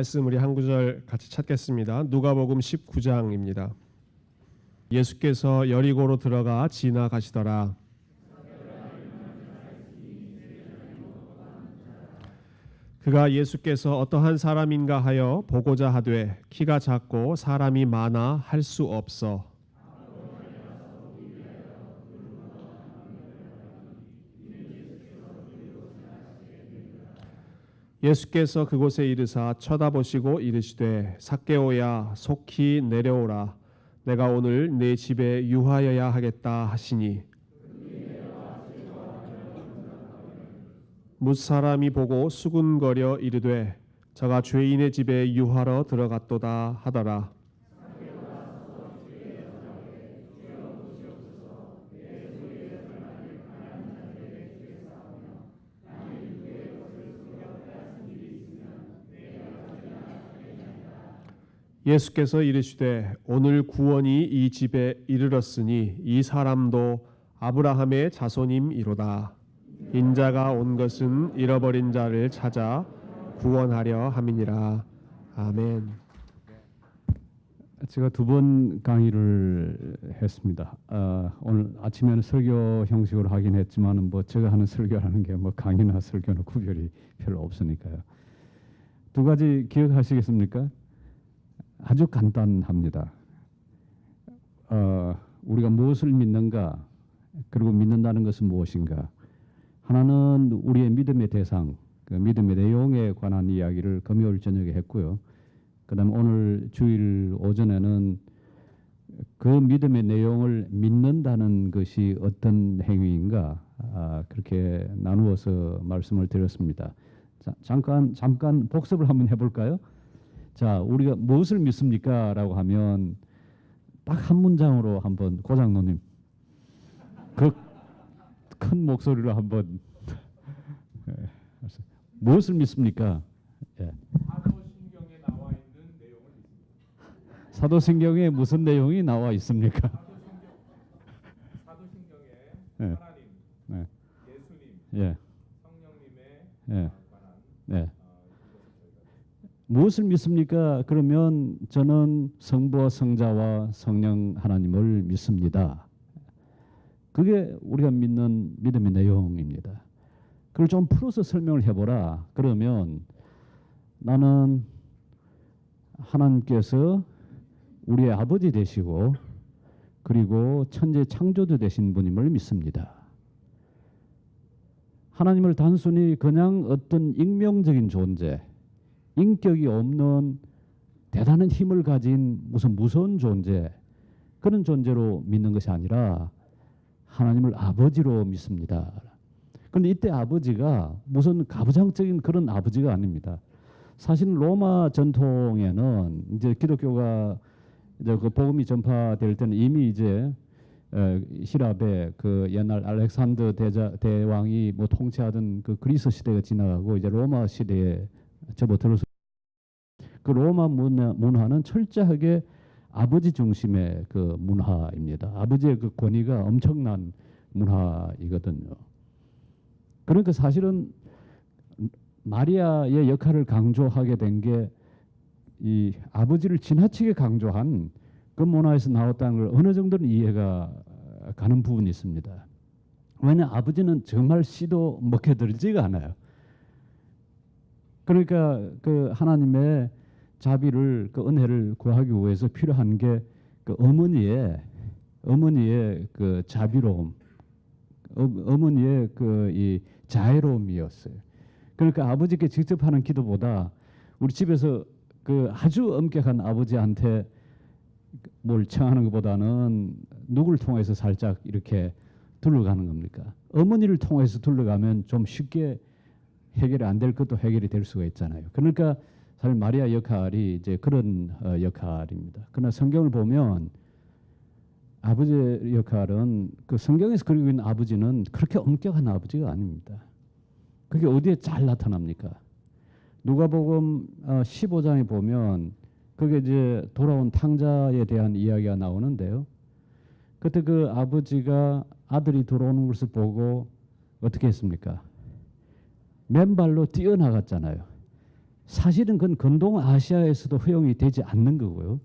말씀 우리 한 구절 같이 찾겠습니다. 누가복음 19장입니다. 예수께서 여리고로 들어가 지나가시더라. 그가 예수께서 어떠한 사람인가 하여 보고자 하되 키가 작고 사람이 많아 할 수 없어. 예수께서 그곳에 이르사 쳐다보시고 이르시되 삭개오야 속히 내려오라. 내가 오늘 네 집에 유하여야 하겠다 하시니 뭇사람이 보고 수군거려 이르되 저가 죄인의 집에 유하러 들어갔도다 하더라. 예수께서 이르시되 오늘 구원이 이 집에 이르렀으니 이 사람도 아브라함의 자손임이로다. 인자가 온 것은 잃어버린 자를 찾아 구원하려 함이니라. 아멘. 제가 2번 강의를 했습니다. 오늘 아침에는 설교 형식으로 하긴 했지만 뭐 제가 하는 설교라는 게 뭐 강의나 설교나 구별이 별로 없으니까요. 2가지 기억하시겠습니까? 아주 간단합니다. 우리가 무엇을 믿는가, 그리고 믿는다는 것은 무엇인가. 하나는 우리의 믿음의 대상, 그 믿음의 내용에 관한 이야기를 금요일 저녁에 했고요. 그다음 오늘 주일 오전에는 그 믿음의 내용을 믿는다는 것이 어떤 행위인가, 그렇게 나누어서 말씀을 드렸습니다. 자, 잠깐 복습을 한번 해볼까요? 자, 우리가 무엇을 믿습니까? 라고 하면 딱 한 문장으로 한번 고장노님 그 큰 목소리로 한번 무엇을 믿습니까? 예. 사도신경에 나와 있는 내용을 믿습니다. 사도신경에 무슨 내용이 나와 있습니까? 사도신경에 예. 하나님, 네. 예수님, 예. 성령님에 예. 관한 네. 무엇을 믿습니까? 그러면 저는 성부와 성자와 성령 하나님을 믿습니다. 그게 우리가 믿는 믿음의 내용입니다. 그걸 좀 풀어서 설명을 해보라. 그러면 나는 하나님께서 우리의 아버지 되시고 그리고 천재 창조주 되신 분임을 믿습니다. 하나님을 단순히 그냥 어떤 익명적인 존재, 인격이 없는 대단한 힘을 가진 무슨 무서운 존재, 그런 존재로 믿는 것이 아니라 하나님을 아버지로 믿습니다. 그런데 이때 아버지가 무슨 가부장적인 그런 아버지가 아닙니다. 사실 로마 전통에는 이제 기독교가 이제 그 복음이 전파될 때는 이미 이제希腊의 그 옛날 알렉산더 대왕이 뭐 통치하던 그 그리스 시대가 지나가고 이제 로마 시대에 접어들어서 그 로마 문화는 철저하게 아버지 중심의 그 문화입니다. 아버지의 그 권위가 엄청난 문화이거든요. 그러니까 사실은 마리아의 역할을 강조하게 된 게 이 아버지를 지나치게 강조한 그 문화에서 나왔다는 걸 어느 정도는 이해가 가는 부분이 있습니다. 왜냐하면 아버지는 정말 씨도 먹혀들지가 않아요. 그러니까 그 하나님의 자비를, 그 은혜를 구하기 위해서 필요한 게 그 어머니의 그 자비로움, 어머니의 그 이 자애로움이었어요. 그러니까 아버지께 직접 하는 기도보다 우리 집에서 그 아주 엄격한 아버지한테 뭘 청하는 것보다는 누구를 통해서 살짝 이렇게 둘러가는 겁니까? 어머니를 통해서 둘러가면 좀 쉽게 해결이 안 될 것도 해결이 될 수가 있잖아요. 그러니까 사실 마리아 역할이 이제 그런 역할입니다. 그러나 성경을 보면 아버지의 역할은 그 성경에서 그리고 있는 아버지는 그렇게 엄격한 아버지가 아닙니다. 그게 어디에 잘 나타납니까? 누가복음 15장에 보면 그게 이제 돌아온 탕자에 대한 이야기가 나오는데요. 그때 그 아버지가 아들이 들어오는 것을 보고 어떻게 했습니까? 맨발로 뛰어나갔잖아요. 사실은 그건 근동 아시아에서도 허용이 되지 않는 거고요.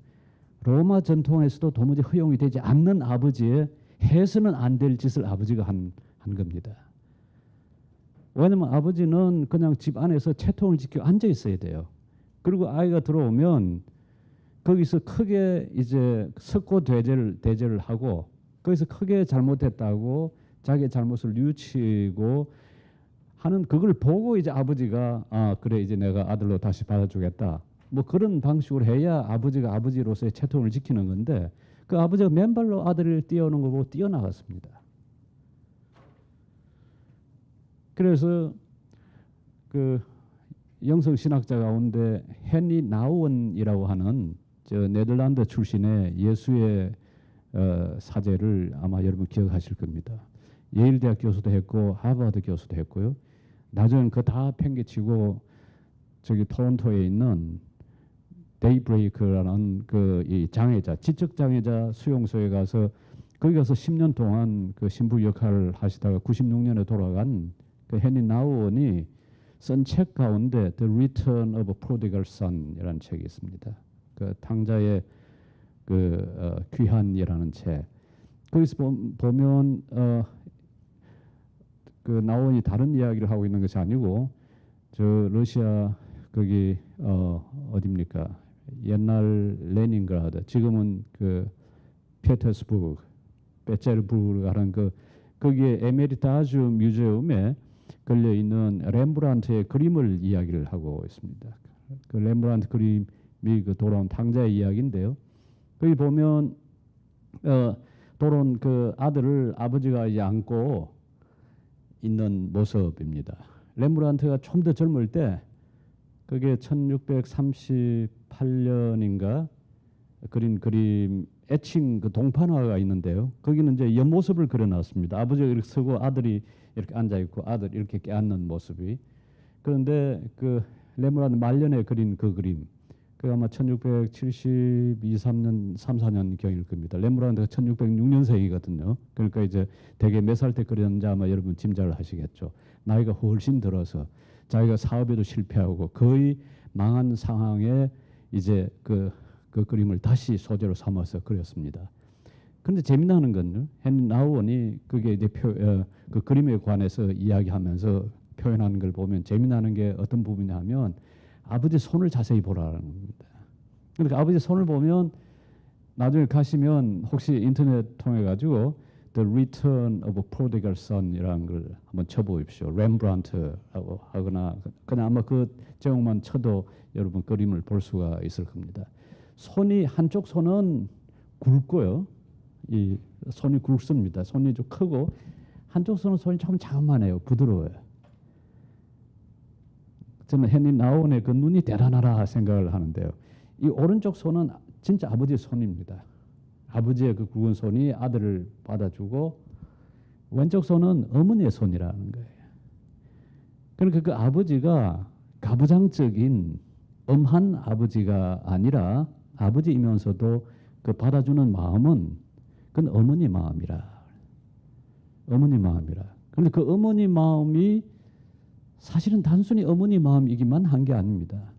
로마 전통에서도 도무지 허용이 되지 않는 아버지의 해서는 안 될 짓을 아버지가 한 겁니다. 왜냐면 아버지는 그냥 집 안에서 채통을 지키고 앉아 있어야 돼요. 그리고 아이가 들어오면 거기서 크게 이제 석고대죄를 하고 거기서 크게 잘못했다고 자기의 잘못을 뉘우치고 하는 그걸 보고 이제 아버지가 아 그래 이제 내가 아들로 다시 받아주겠다. 뭐 그런 방식으로 해야 아버지가 아버지로서의 채통을 지키는 건데 그 아버지가 맨발로 아들을 띄우는 거 보고 뛰어나갔습니다. 그래서 그 영성 신학자 가운데 헨리 나우언이라고 하는 저 네덜란드 출신의 예수의 사제를 아마 여러분 기억하실 겁니다. 예일 대학 교수도 했고 하버드 교수도 했고요. 나중에 그 다 팽개치고 저기 토론토에 있는 데이브레이크라는 그 이 장애자 지적 장애자 수용소에 가서 거기 가서 10년 동안 그 신부 역할을 하시다가 96년에 돌아간 그 헨리 나우언이 쓴 책 가운데 The Return of a Prodigal Son이라는 책이 있습니다. 그 탕자의 그 귀환이라는 책. 거기서 보면 그 나오니 다른 이야기를 하고 있는 것이 아니고 저 러시아 거기 어디입니까? 옛날 레닌그라드 지금은 그 페테스부르크 베체르부르크라는 그 거기에 에메리타주 뮤지엄에 걸려 있는 렘브란트의 그림을 이야기를 하고 있습니다. 그 렘브란트 그림이 그 돌아온 탕자의 이야기인데요. 거기 보면 돌아온 그 아들을 아버지가 이제 안고 있는 모습입니다. 렘브란트가 좀 더 젊을 때 그게 1638년인가 그린 그림 애칭 그 동판화가 있는데요. 거기는 이제 옆모습을 그려놨습니다. 아버지가 이렇게 서고 아들이 이렇게 앉아 있고 아들 이렇게 껴안는 모습이. 그런데 그 렘브란트 말년에 그린 그 그림, 그 아마 1672, 3년, 3, 4년 경일 겁니다. 렘브란트가 1606년생이거든요. 그러니까 이제 대개 몇 살 때 그렸는지 아마 여러분 짐작을 하시겠죠. 나이가 훨씬 들어서 자기가 사업에도 실패하고 거의 망한 상황에 이제 그 그림을 다시 소재로 삼아서 그렸습니다. 그런데 재미나는 건요. 헨리 나우언이 그게 이제 그 그림에 관해서 이야기하면서 표현하는 걸 보면 재미나는 게 어떤 부분이냐면 아버지 손을 자세히 보라는 겁니다. 그러니까 아버지 손을 보면 나중에 가시면 혹시 인터넷 통해 가지고 The Return of a Prodigal Son이라는 걸 한번 쳐보십시오. 렘브란트라고 하거나 그냥 아마 그 제목만 쳐도 여러분 그림을 볼 수가 있을 겁니다. 손이 한쪽 손은 굵고요. 이 손이 굵습니다. 손이 좀 크고 한쪽 손은 손이 조금 자그만해요. 부드러워요. 저는 헨리 나우언의 그 눈이 대단하다 생각을 하는데요. 이 오른쪽 손은 진짜 아버지의 손입니다. 아버지의 그 굵은 손이 아들을 받아주고 왼쪽 손은 어머니의 손이라는 거예요. 그러니까 그 아버지가 가부장적인 엄한 아버지가 아니라 아버지이면서도 그 받아주는 마음은 그건 어머니 마음이라. 어머니 마음이라. 그런데 그 어머니 마음이 사실은 단순히 어머니 마음이기만 한 게 아닙니다.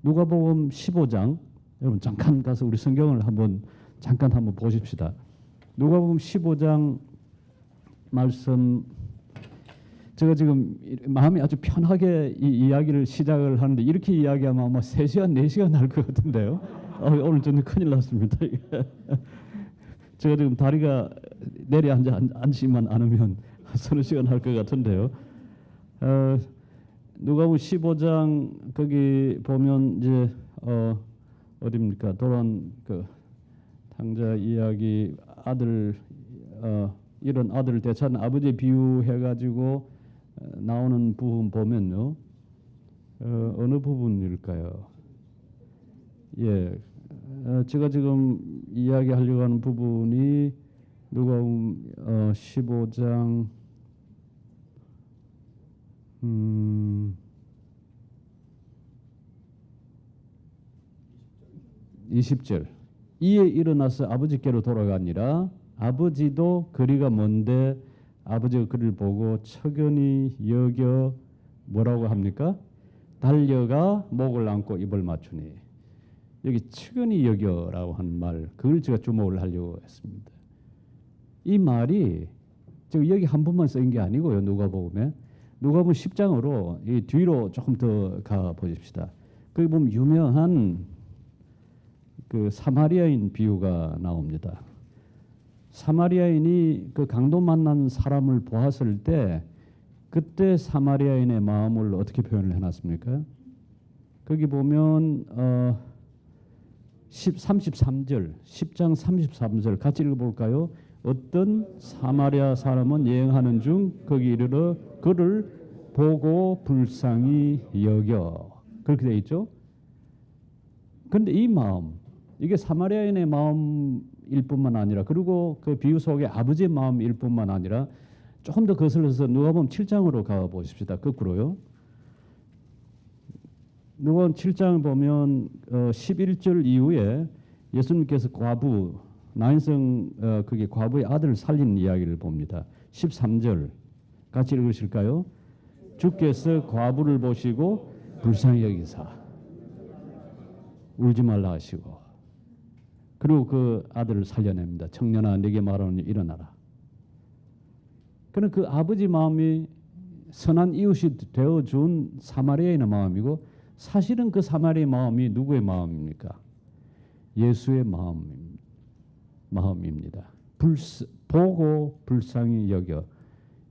누가복음 15장 여러분 잠깐 가서 우리 성경을 잠깐 한번 보십시다. 누가복음 15장 말씀 제가 지금 마음이 아주 편하게 이 이야기를 시작을 하는데 이렇게 이야기하면 아마 3시간, 4시간 할 것 같은데요. 오늘 저는 큰일 났습니다. 제가 지금 다리가 앉지만 않으면 서너 시간 할 것 같은데요. 누가복음 15장 거기 보면 이제 어디입니까? 돌아온 그 탕자 이야기 아들 이런 아들을 되찾는 아버지 비유해가지고 나오는 부분 보면요. 어느 부분일까요? 예, 제가 지금 이야기하려고 하는 부분이 누가복음 15장 20절 이에 일어나서 아버지께로 돌아가니라 아버지도 거리가 먼데 아버지가 그를 보고 척연히 여겨 뭐라고 합니까? 달려가 목을 안고 입을 맞추니 여기 측은히 여겨라고 한 말 그걸 제가 주목을 하려고 했습니다. 이 말이 지금 여기 한 번만 쓰인 게 아니고요. 누가복음 10장으로 이 뒤로 조금 더 가 보십시다. 거기 보면 유명한 그 사마리아인 비유가 나옵니다. 사마리아인이 그 강도 만난 사람을 보았을 때 그때 사마리아인의 마음을 어떻게 표현을 해놨습니까? 거기 보면 33절 10장 33절 같이 읽어볼까요? 어떤 사마리아 사람은 여행하는 중 거기 이르러 그를 보고 불쌍히 여겨 그렇게 되어 있죠. 그런데 이 마음 이게 사마리아인의 마음일 뿐만 아니라 그리고 그 비유 속에 아버지의 마음일 뿐만 아니라 조금 더 거슬러서 누가복음 7장으로 가 보십시다. 거꾸로요. 누가복음 7장 보면 11절 이후에 예수님께서 과부 나인성 그게 과부의 아들을 살린 이야기를 봅니다. 13절 같이 읽으실까요? 주께서 과부를 보시고 불쌍히 여기사 울지 말라 하시고 그리고 그 아들을 살려냅니다. 청년아 네게 말하노니 일어나라. 그는 그 아버지 마음이 선한 이웃이 되어준 사마리아인의 마음이고 사실은 그 사마리아의 마음이 누구의 마음입니까? 예수의 마음입니다. 보고 불쌍히 여겨.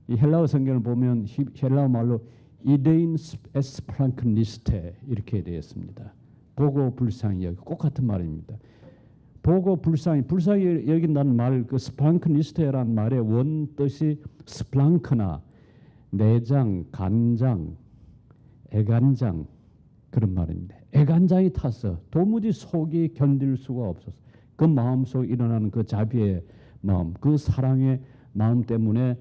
이 헬라어 성경을 보면 헬라어 말로 이데인 에스프랑크니스테 이렇게 되어 있습니다. 보고 불쌍히 여겨. 꼭 같은 말입니다. 보고 불쌍히 여긴다는 말, 그 스프랑크니스테라는 말의 원 뜻이 스플랑크나 내장, 간장, 애간장 그런 말입니다. 애간장이 탔어. 도무지 속이 견딜 수가 없었어. 그 마음 속에 일어나는 그 자비의 마음, 그 사랑의 마음 때문에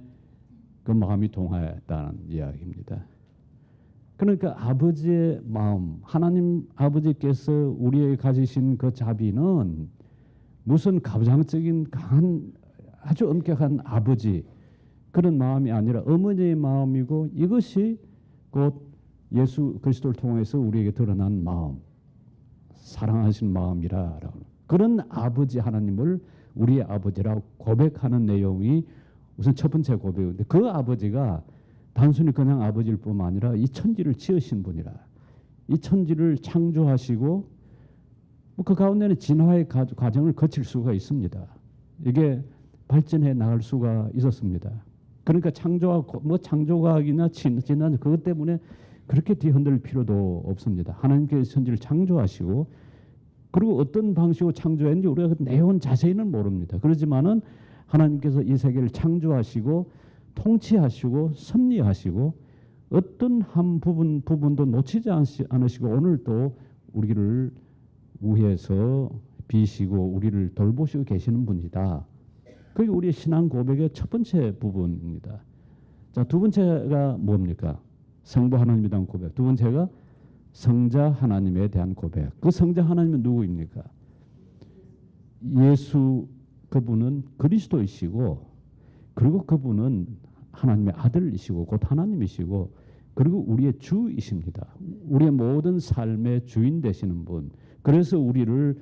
그 마음이 동하였다는 이야기입니다. 그러니까 아버지의 마음, 하나님 아버지께서 우리에게 가지신 그 자비는 무슨 가부장적인 강한 아주 엄격한 아버지 그런 마음이 아니라 어머니의 마음이고 이것이 곧 예수 그리스도를 통해서 우리에게 드러난 마음, 사랑하신 마음이라라고 그런 아버지 하나님을 우리의 아버지라고 고백하는 내용이 우선 첫 번째 고백인데 그 아버지가 단순히 그냥 아버지일 뿐만 아니라 이 천지를 지으신 분이라 이 천지를 창조하시고 그 가운데는 진화의 과정을 거칠 수가 있습니다. 이게 발전해 나갈 수가 있었습니다. 그러니까 창조과학이나 진화 그것 때문에 그렇게 뒤흔들 필요도 없습니다. 하나님께서 천지를 창조하시고 그리고 어떤 방식으로 창조했는지 우리가 그 내용은 자세히는 모릅니다. 그렇지만은 하나님께서 이 세계를 창조하시고 통치하시고 섭리하시고 어떤 한 부분도 놓치지 않으시고 오늘도 우리를 위해서 비시고 우리를 돌보시고 계시는 분이다. 그게 우리의 신앙 고백의 첫 번째 부분입니다. 자, 두 번째가 뭡니까? 성부 하나님에 대한 고백. 두 번째가 성자 하나님에 대한 고백. 그 성자 하나님은 누구입니까? 예수 그분은 그리스도이시고 그리고 그분은 하나님의 아들이시고 곧 하나님이시고 그리고 우리의 주이십니다. 우리의 모든 삶의 주인 되시는 분. 그래서 우리를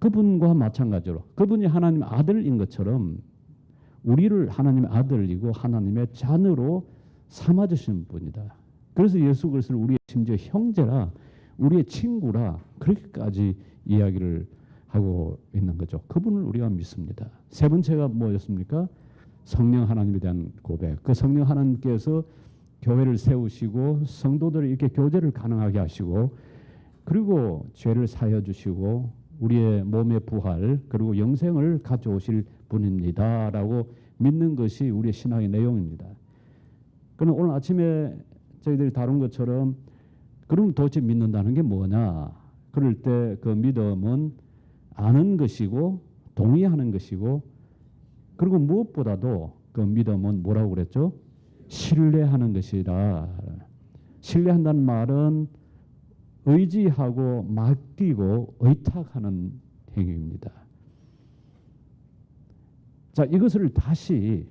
그분과 마찬가지로 그분이 하나님의 아들인 것처럼 우리를 하나님의 아들이고 하나님의 자녀로 삼아주시는 분이다. 그래서 예수 그리스도를 우리의 심지어 형제라 우리의 친구라 그렇게까지 이야기를 하고 있는 거죠. 그분을 우리가 믿습니다. 세 번째가 뭐였습니까? 성령 하나님에 대한 고백. 그 성령 하나님께서 교회를 세우시고 성도들을 이렇게 교제를 가능하게 하시고 그리고 죄를 사하여 주시고 우리의 몸의 부활 그리고 영생을 가져오실 분입니다라고 믿는 것이 우리의 신앙의 내용입니다. 그럼 오늘 아침에 저희들이 다룬 것처럼 그럼 도대체 믿는다는 게 뭐냐? 그럴 때 그 믿음은 아는 것이고 동의하는 것이고 그리고 무엇보다도 그 믿음은 뭐라고 그랬죠? 신뢰하는 것이라. 신뢰한다는 말은 의지하고 맡기고 의탁하는 행위입니다. 자, 이것을 다시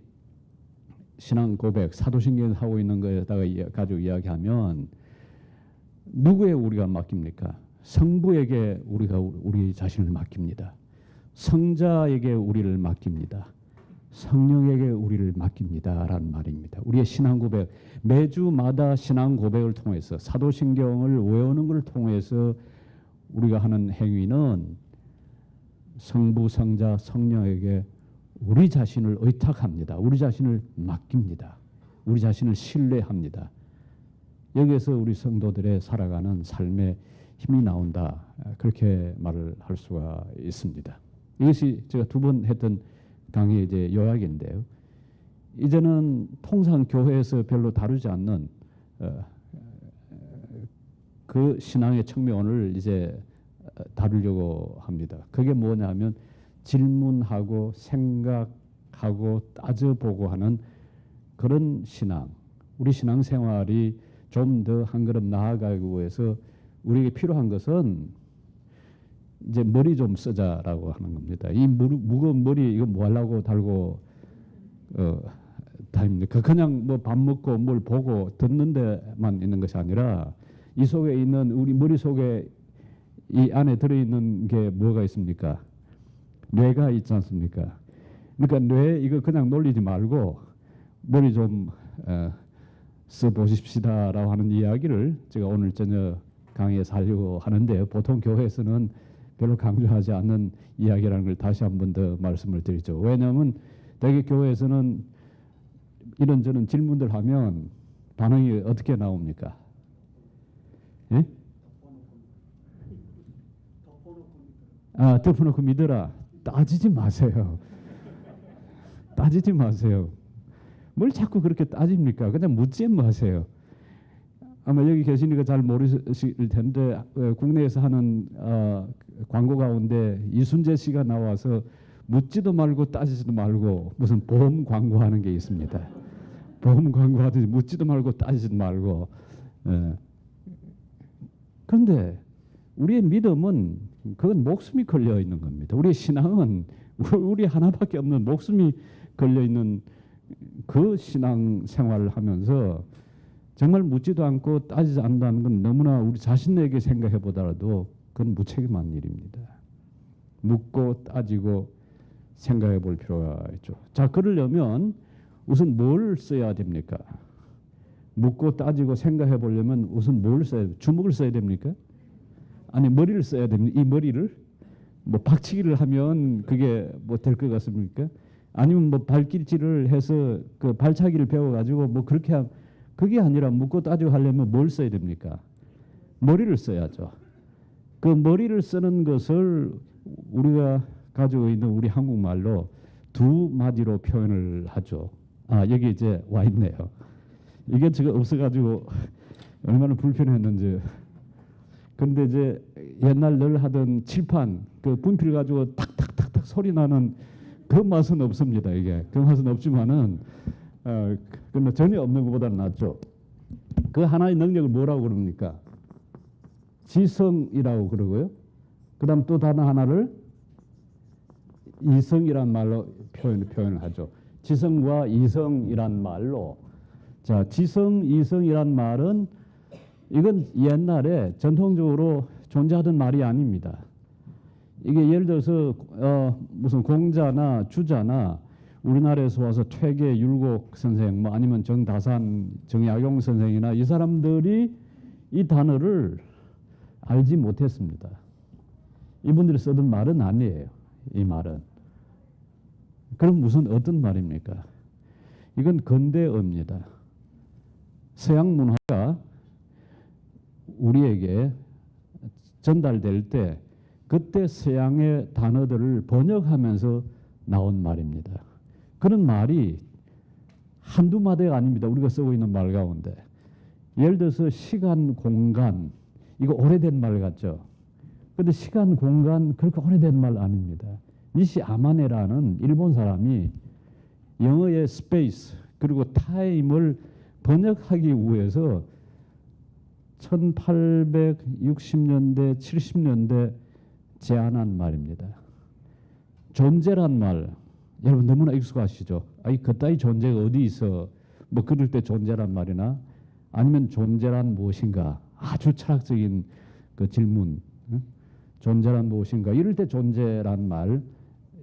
신앙 고백, 사도신경에서 하고 있는 거에다가 가지고 이야기하면 누구에 우리가 맡깁니까? 성부에게 우리가 우리 자신을 맡깁니다. 성자에게 우리를 맡깁니다. 성령에게 우리를 맡깁니다라는 말입니다. 우리의 신앙 고백, 매주마다 신앙 고백을 통해서 사도신경을 외우는 것을 통해서 우리가 하는 행위는 성부, 성자, 성령에게 우리 자신을 의탁합니다. 우리 자신을 맡깁니다. 우리 자신을 신뢰합니다. 여기에서 우리 성도들의 살아가는 삶의 힘이 나온다. 그렇게 말을 할 수가 있습니다. 이것이 제가 두 번 했던 강의의 이제 요약인데요. 이제는 통상 교회에서 별로 다루지 않는 그 신앙의 측면을 이제 다루려고 합니다. 그게 뭐냐면 질문하고 생각하고 따져보고 하는 그런 신앙. 우리 신앙생활이 좀 더 한 걸음 나아가기 위해서 우리에게 필요한 것은 이제 머리 좀 쓰자라고 하는 겁니다. 이 무거운 머리 이거 뭐 하려고 달고 다닙니까? 그냥 뭐 밥 먹고 뭘 보고 듣는 데만 있는 것이 아니라 이 속에 있는 우리 머리 속에 이 안에 들어있는 게 뭐가 있습니까? 뇌가 있지 않습니까? 그러니까 뇌 이거 그냥 놀리지 말고 머리 좀 써보십시다라고 하는 이야기를 제가 오늘 저녁 강의에서 하려고 하는데 보통 교회에서는 별로 강조하지 않는 이야기라는 걸 다시 한 번 더 말씀을 드리죠. 왜냐하면 대개 교회에서는 이런저런 질문들 하면 반응이 어떻게 나옵니까? 예? 덮어놓고 믿어라. 따지지 마세요. 따지지 마세요. 뭘 자꾸 그렇게 따집니까? 그냥 묻지 마세요. 아마 여기 계시니까 잘 모르실 텐데 국내에서 하는 광고 가운데 이순재 씨가 나와서 묻지도 말고 따지지도 말고 무슨 보험 광고하는 게 있습니다. 보험 광고하듯이 묻지도 말고 따지지도 말고. 그런데 우리의 믿음은 그건 목숨이 걸려 있는 겁니다. 우리의 신앙은 우리 하나밖에 없는 목숨이 걸려 있는 그 신앙 생활을 하면서 정말 묻지도 않고 따지지 않는다는 건 너무나 우리 자신에게 생각해 보더라도 그건 무책임한 일입니다. 묻고 따지고 생각해 볼 필요가 있죠. 자, 그러려면 우선 뭘 써야 됩니까? 묻고 따지고 생각해 보려면 우선 뭘 써야 돼요? 주먹을 써야 됩니까? 아니 머리를 써야 됩니까? 이 머리를 뭐 박치기를 하면 그게 뭐 될 것 같습니까? 아니면 뭐 발길질을 해서 그 발차기를 배워가지고 뭐 그렇게 하면 그게 아니라 묻고 따지고 하려면 뭘 써야 됩니까? 머리를 써야죠. 그 머리를 쓰는 것을 우리가 가지고 있는 우리 한국말로 두 마디로 표현을 하죠. 여기 이제 와 있네요. 이게 지금 없어가지고 얼마나 불편했는지. 근데 이제 옛날 늘 하던 칠판 그 분필 가지고 탁탁탁탁 소리 나는 그 맛은 없습니다. 이게 그 맛은 없지만은 근데 전혀 없는 것보다는 낫죠. 그 하나의 능력을 뭐라고 그럽니까? 지성이라고 그러고요. 그다음 또 다른 하나를 이성이란 말로 표현을 하죠. 지성과 이성이란 말로. 자, 지성, 이성이란 말은 이건 옛날에 전통적으로 존재하던 말이 아닙니다. 이게 예를 들어서 무슨 공자나 주자나 우리나라에서 와서 퇴계 율곡 선생 뭐 아니면 정다산 정약용 선생이나 이 사람들이 이 단어를 알지 못했습니다. 이분들이 쓰던 말은 아니에요. 이 말은. 그럼 무슨 어떤 말입니까? 이건 근대어입니다. 서양 문화가 우리에게 전달될 때 그때 서양의 단어들을 번역하면서 나온 말입니다. 그런 말이 한두 마디가 아닙니다. 우리가 쓰고 있는 말 가운데. 예를 들어서 시간, 공간 이거 오래된 말 같죠. 그런데 시간, 공간 그렇게 오래된 말 아닙니다. 니시 아마네라는 일본 사람이 영어의 스페이스 그리고 타임을 번역하기 위해서 1860년대, 70년대 제안한 말입니다. 존재란 말, 여러분 너무나 익숙하시죠? 아니 그따위 존재가 어디 있어? 뭐 그럴 때 존재란 말이나 아니면 존재란 무엇인가? 아주 철학적인 그 질문, 존재란 무엇인가 이럴 때 존재란 말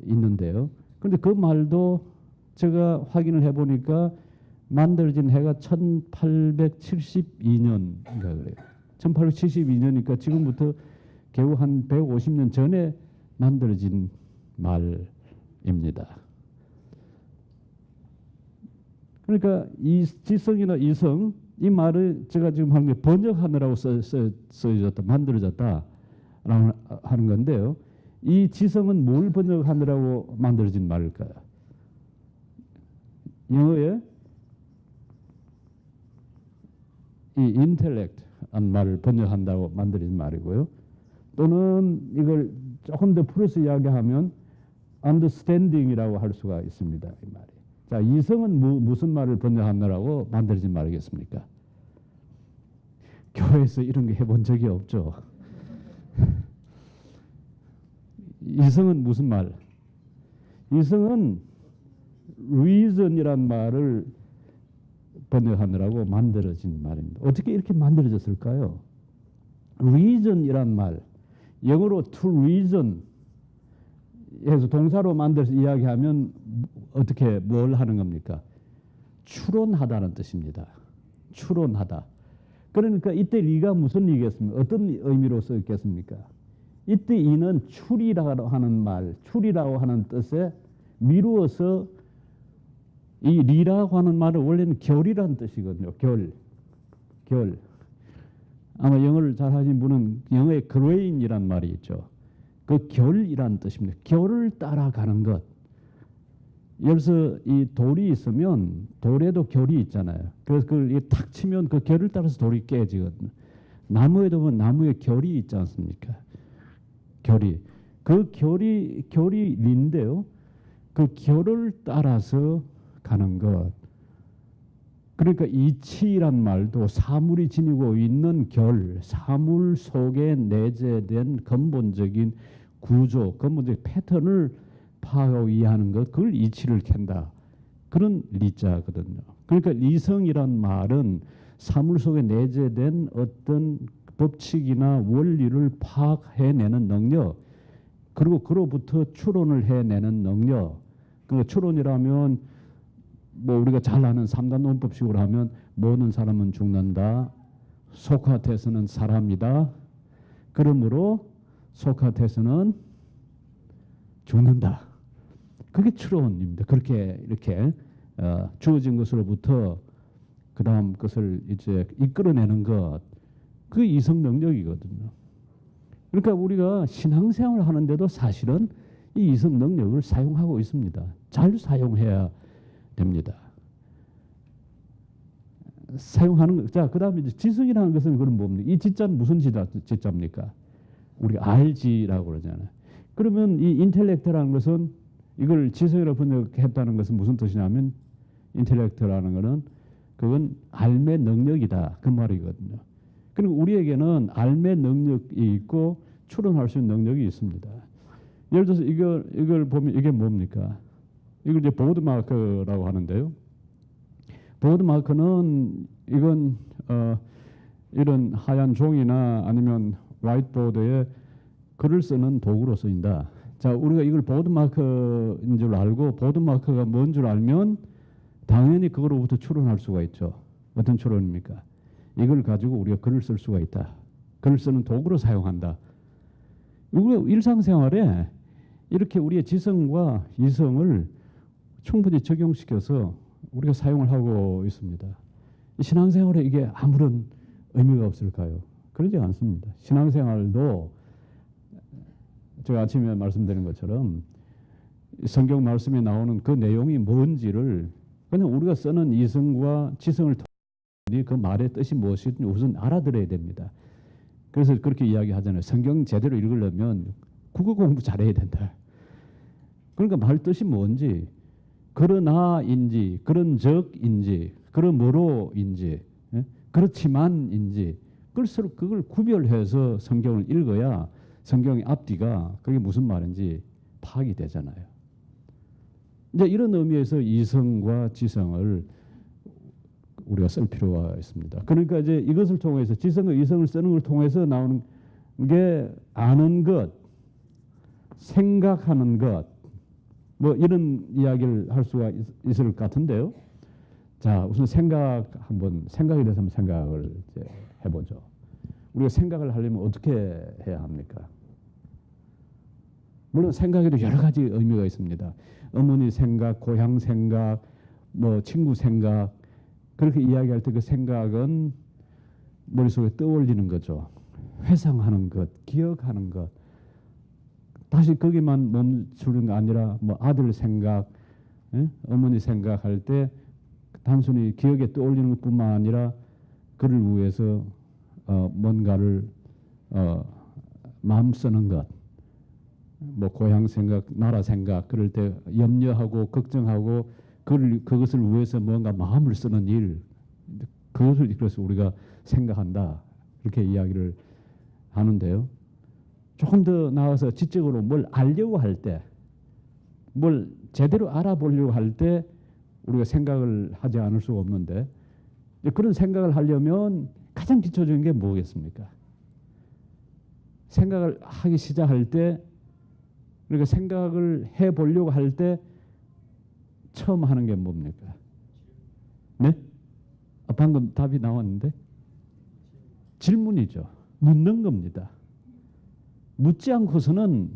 있는데요. 그런데 그 말도 제가 확인을 해보니까 만들어진 해가 1872년인가 그래요. 1872년이니까 지금부터 겨우 한 150년 전에 만들어진 말입니다. 그러니까 이 지성이나 이성 이 말을 제가 지금 하는 게 번역하느라고 써졌다, 만들어졌다라고 하는 건데요. 이 지성은 뭘 번역하느라고 만들어진 말일까요? 영어에 이 intellect란 말을 번역한다고 만들어진 말이고요. 또는 이걸 조금 더 풀어서 이야기하면 understanding이라고 할 수가 있습니다. 이 말이. 자, 이성은 무슨 말을 번역하느라고 만들어진 말이겠습니까? 교회에서 이런 게 해본 적이 없죠. 이성은 무슨 말? 이성은 reason이란 말을 번역하느라고 만들어진 말입니다. 어떻게 이렇게 만들어졌을까요? reason이란 말, 영어로 to reason 해서 동사로 만들어서 이야기하면 어떻게 뭘 하는 겁니까? 추론하다는 뜻입니다. 추론하다. 그러니까 이때 리가 무슨 리겠습니까? 어떤 의미로 쓰였겠습니까? 이때 이는 추리라고 하는 말, 추리라고 하는 뜻에 미루어서 이 리라고 하는 말은 원래는 결이라는 뜻이거든요. 결. 아마 영어를 잘 하신 분은 영어에 grain이란 말이 있죠. 그 결이라는 뜻입니다. 결을 따라가는 것. 예를 들어서 이 돌이 있으면 돌에도 결이 있잖아요. 그래서 그걸 탁 치면 그 결을 따라서 돌이 깨지거든요. 나무에도 보면 나무에 결이 있지 않습니까? 결이. 그 결이 리인데요. 그 결을 따라서 가는 것. 그러니까 이치란 말도 사물이 지니고 있는 결, 사물 속에 내재된 근본적인 구조, 근본적인 패턴을 파악하고 이해하는 것, 그걸 이치를 캔다. 그런 리자거든요. 그러니까 이성이란 말은 사물 속에 내재된 어떤 법칙이나 원리를 파악해내는 능력, 그리고 그로부터 추론을 해내는 능력. 그러니까 추론이라면 뭐 우리가 잘 아는 3단 논법식으로 하면 모든 사람은 죽는다. 소크라테스는 사람이다. 그러므로 소크라테스는 죽는다. 그게 추론입니다. 그렇게 이렇게 주어진 것으로부터 그 다음 것을 이제 이끌어내는 것, 그 이성 능력이거든요. 그러니까 우리가 신앙생활을 하는데도 사실은 이 이성 능력을 사용하고 있습니다. 잘 사용해야 됩니다. 사용하는 것. 자, 그 다음에 이제 지성이라는 것은 그럼 뭡니까? 이 지자는 무슨 지자입니까? 우리가 RG라고 그러잖아요. 그러면 이 인텔렉트라는 것은 이걸 지성이라고 번역했다는 것은 무슨 뜻이냐면 인텔렉트라는 것은 그건 알매 능력이다. 그 말이거든요. 그리고 우리에게는 알매 능력이 있고 추론할 수 있는 능력이 있습니다. 예를 들어서 이걸 보면 이게 뭡니까? 이걸 이제 보드마커라고 하는데요. 보드마커는 이건 이런 하얀 종이나 아니면 화이트보드에 글을 쓰는 도구로 쓰인다. 자, 우리가 이걸 보드마커인 줄 알고 보드마커가 뭔 줄 알면 당연히 그거로부터 추론할 수가 있죠. 어떤 추론입니까? 이걸 가지고 우리가 글을 쓸 수가 있다. 글을 쓰는 도구로 사용한다. 우리가 일상생활에 이렇게 우리의 지성과 이성을 충분히 적용시켜서 우리가 사용을 하고 있습니다. 신앙생활에 이게 아무런 의미가 없을까요? 그러지 않습니다. 신앙생활도 제가 아침에 말씀드린 것처럼 성경 말씀에 나오는 그 내용이 뭔지를 그냥 우리가 쓰는 이성과 지성을 통해 그 말의 뜻이 무엇이든 우선 알아들어야 됩니다. 그래서 그렇게 이야기하잖아요. 성경 제대로 읽으려면 국어 공부 잘해야 된다. 그러니까 말 뜻이 뭔지, 그러나인지, 그런 적인지, 그러므로인지, 그렇지만인지 그걸 구별해서 성경을 읽어야 성경의 앞뒤가 그게 무슨 말인지 파악이 되잖아요. 이제 이런 의미에서 이성과 지성을 우리가 쓸 필요가 있습니다. 그러니까 이제 이것을 통해서 지성과 이성을 쓰는 걸 통해서 나오는 게 아는 것, 생각하는 것, 뭐 이런 이야기를 할 수가 있을 것 같은데요. 자, 우선 생각에 대해서 한번 생각을 이제 해보죠. 우리가 생각을 하려면 어떻게 해야 합니까? 물론 생각에도 여러 가지 의미가 있습니다. 어머니 생각, 고향 생각, 뭐 친구 생각, 그렇게 이야기할 때 그 생각은 머릿속에 떠올리는 거죠. 회상하는 것, 기억하는 것. 다시 거기만 멈추는 게 아니라 뭐 아들 생각, 어머니 생각할 때 단순히 기억에 떠올리는 것뿐만 아니라 그를 위해서 뭔가를 마음 쓰는 것, 뭐 고향 생각, 나라 생각, 그럴 때 염려하고 걱정하고 그것을 위해서 뭔가 마음을 쓰는 일, 그것을 그래서 우리가 생각한다, 이렇게 이야기를 하는데요. 조금 더 나아가서 지적으로 뭘 알려고 할 때, 뭘 제대로 알아보려고 할 때 우리가 생각을 하지 않을 수가 없는데, 그런 생각을 하려면 가장 기초적인 게 뭐겠습니까? 생각을 하기 시작할 때, 그러니까 생각을 해보려고 할 때 처음 하는 게 뭡니까? 네? 방금 답이 나왔는데? 질문이죠. 묻는 겁니다. 묻지 않고서는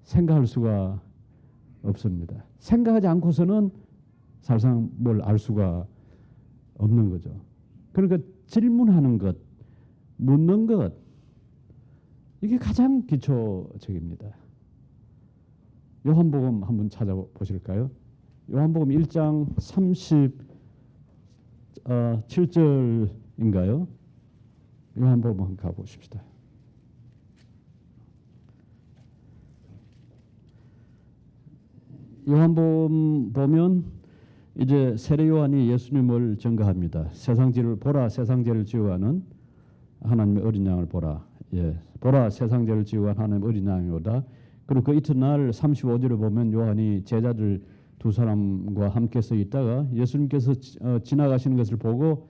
생각할 수가 없습니다. 생각하지 않고서는 사실상 뭘 알 수가 없는 거죠. 그러니까 질문하는 것, 묻는 것, 이게 가장 기초적입니다. 요한복음 한번 찾아보실까요? 요한복음 1장 37절인가요? 요한복음 한번 가보십시다. 요한복음 보면 이제 세례 요한이 예수님을 증거합니다. 세상죄를 보라, 세상죄를 지어가는 하나님의 어린 양을 보라. 예, 보라, 세상죄를 지어간 하나님의 어린 양이로다. 그리고 그 이튿날 35절에 보면 요한이 제자들 두 사람과 함께 서 있다가 예수님께서 지나가시는 것을 보고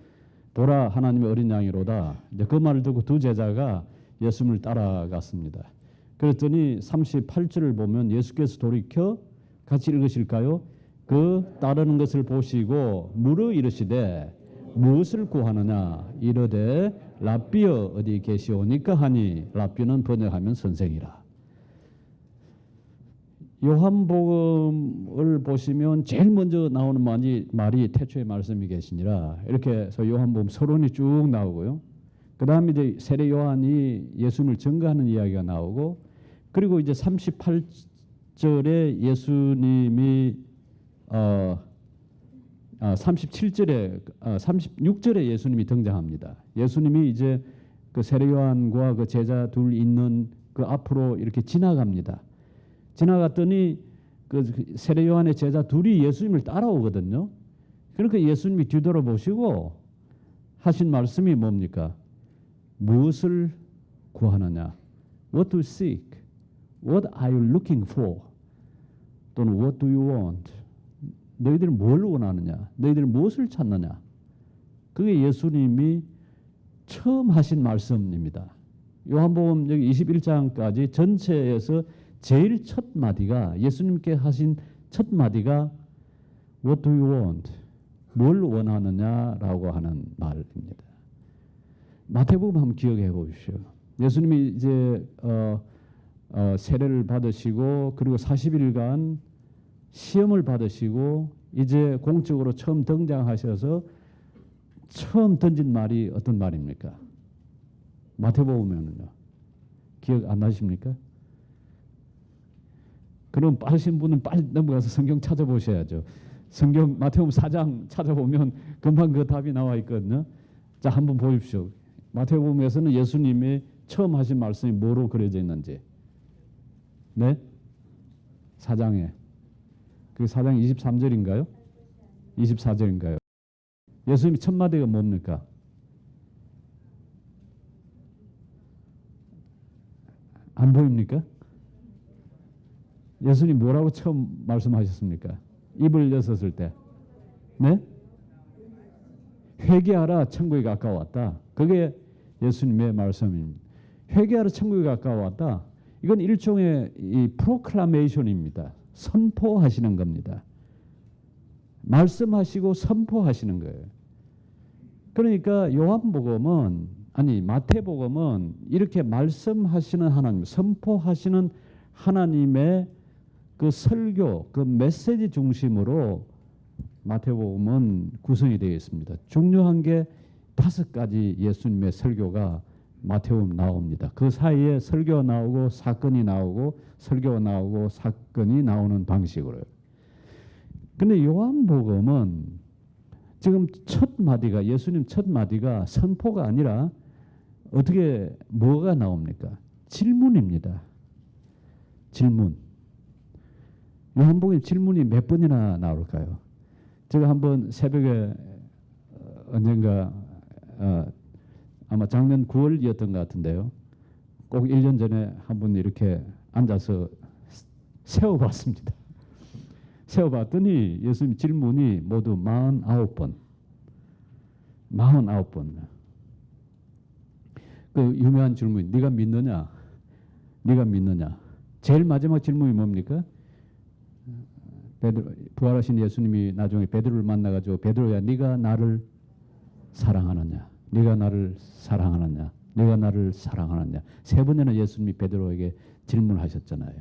보라, 하나님의 어린 양이로다. 이제 그 말을 듣고 두 제자가 예수님을 따라갔습니다. 그랬더니 38절을 보면 예수께서 돌이켜 같이 읽으실까요? 그 따르는 것을 보시고 물어 이르시되 무엇을 구하느냐 이르되 랍비여 어디 계시오니까 하니, 랍비는 번역하면 선생이라. 요한복음을 보시면 제일 먼저 나오는 말이 태초의 말씀이 계시니라, 이렇게 해서 요한복음 서론이 쭉 나오고요. 그 다음에 이제 세례 요한이 예수님을 증거하는 이야기가 나오고, 그리고 이제 38절에 예수님이 36절에 예수님이 등장합니다. 예수님이 이제 그 세례 요한과 그 제자 둘 있는 그 앞으로 이렇게 지나갑니다. 지나갔더니 그 세례 요한의 제자 둘이 예수님을 따라오거든요. 그러니까 예수님이 뒤돌아보시고 하신 말씀이 뭡니까? 무엇을 구하느냐? What to seek? What are you looking for? 또는 What do you want? 너희들은 뭘 원하느냐? 너희들은 무엇을 찾느냐? 그게 예수님이 처음 하신 말씀입니다. 요한복음 여기 21장까지 전체에서 제일 첫 마디가, 예수님께 하신 첫 마디가 What do you want? 뭘 원하느냐라고 하는 말입니다. 마태복음 한번 기억해 보십시오. 예수님이 이제 세례를 받으시고 그리고 40일간 시험을 받으시고 이제 공적으로 처음 등장하셔서 처음 던진 말이 어떤 말입니까? 마태복음에는요. 기억 안 나십니까? 그럼 빠르신 분은 빨리 넘어가서 성경 찾아보셔야죠. 성경 마태복음 4장 찾아보면 금방 그 답이 나와 있거든요. 자, 한번 보십시오. 마태복음에서는 예수님이 처음 하신 말씀이 뭐로 그려져 있는지. 네? 4장에. 그 4장 23절인가요? 24절인가요? 예수님이 첫 마디가 뭡니까? 안 보입니까? 예수님 뭐라고 처음 말씀하셨습니까? 입을 여셨을 때. 네? 회개하라 천국이 가까웠다. 그게 예수님의 말씀입니다. 회개하라 천국이 가까웠다. 이건 일종의 이 프로클라메이션입니다. 선포하시는 겁니다. 말씀하시고 선포하시는 거예요. 그러니까 요한복음은 아니 마태복음은 이렇게 말씀하시는 하나님, 선포하시는 하나님의 그 설교, 그 메시지 중심으로 마태복음은 구성이 되어 있습니다. 중요한 게 5가지 예수님의 설교가 마태복음 나옵니다. 그 사이에 설교가 나오고 사건이 나오고 설교가 나오고 사건이 나오는 방식으로요. 근데 요한복음은 지금 첫 마디가 예수님 첫 마디가 선포가 아니라 어떻게 뭐가 나옵니까? 질문입니다. 질문. 요한복음에 질문이 몇 번이나 나올까요? 제가 한번 새벽에 언젠가 아마 작년 9월이었던 것 같은데요. 꼭 1년 전에 한번 이렇게 앉아서 세워봤습니다. 세워봤더니 예수님 질문이 모두 49번. 49번. 그 유명한 질문, 네가 믿느냐? 네가 믿느냐? 제일 마지막 질문이 뭡니까? 부활하신 예수님이 나중에 베드로를 만나가지고 베드로야 네가 나를 사랑하느냐? 네가 나를 사랑하느냐? 네가 나를 사랑하느냐? 3번이나 예수님이 베드로에게 질문하셨잖아요.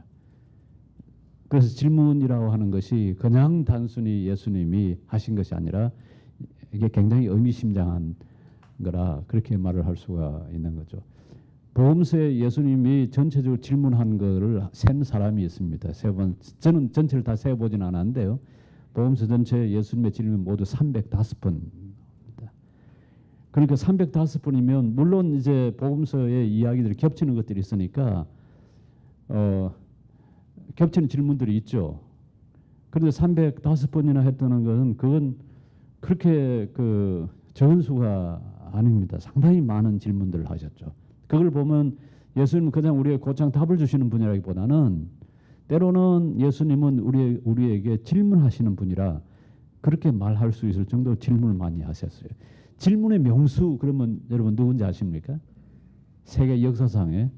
그래서 질문이라고 하는 것이 그냥 단순히 예수님이 하신 것이 아니라 이게 굉장히 의미심장한 거라 그렇게 말을 할 수가 있는 거죠. 복음서에 예수님이 전체적으로 질문한 거를 센 사람이 있습니다. 3번. 저는 전체를 다 세어보진 않았는데요. 복음서 전체 예수님의 질문 모두 305번입니다. 그러니까 305번이면 물론 이제 복음서의 이야기들이 겹치는 것들이 있으니까 겹치는 질문들이 있죠. 그런데 305번이나 했다는 것은 그건 그렇게 그 적은 수가 아닙니다. 상당히 많은 질문들을 하셨죠. 그걸 보면 예수님은 그냥 우리에게 곧장 답을 주시는 분이라기보다는 때로는 예수님은 우리에게 질문하시는 분이라 그렇게 말할 수 있을 정도로 질문을 많이 하셨어요. 질문의 명수 그러면 여러분 누군지 아십니까? 세계 역사상에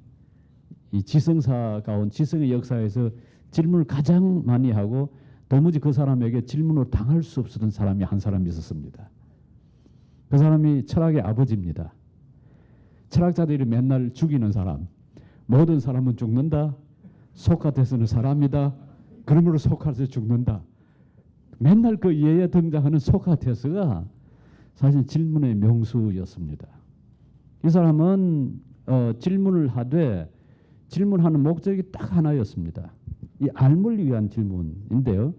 이 지성사가 온 지성의 역사에서 질문을 가장 많이 하고 도무지 그 사람에게 질문으로 당할 수 없었던 사람이 한 사람이 있었습니다. 그 사람이 철학의 아버지입니다. 철학자들이 맨날 죽이는 사람. 모든 사람은 죽는다. 소크라테스는 사람이다. 그러므로 소크라테스 죽는다. 맨날 그 예에 등장하는 소크라테스가 사실 질문의 명수였습니다. 이 사람은 질문을 하되 질문하는 목적이 딱 하나였습니다. 이 알물 위한 질문인데요.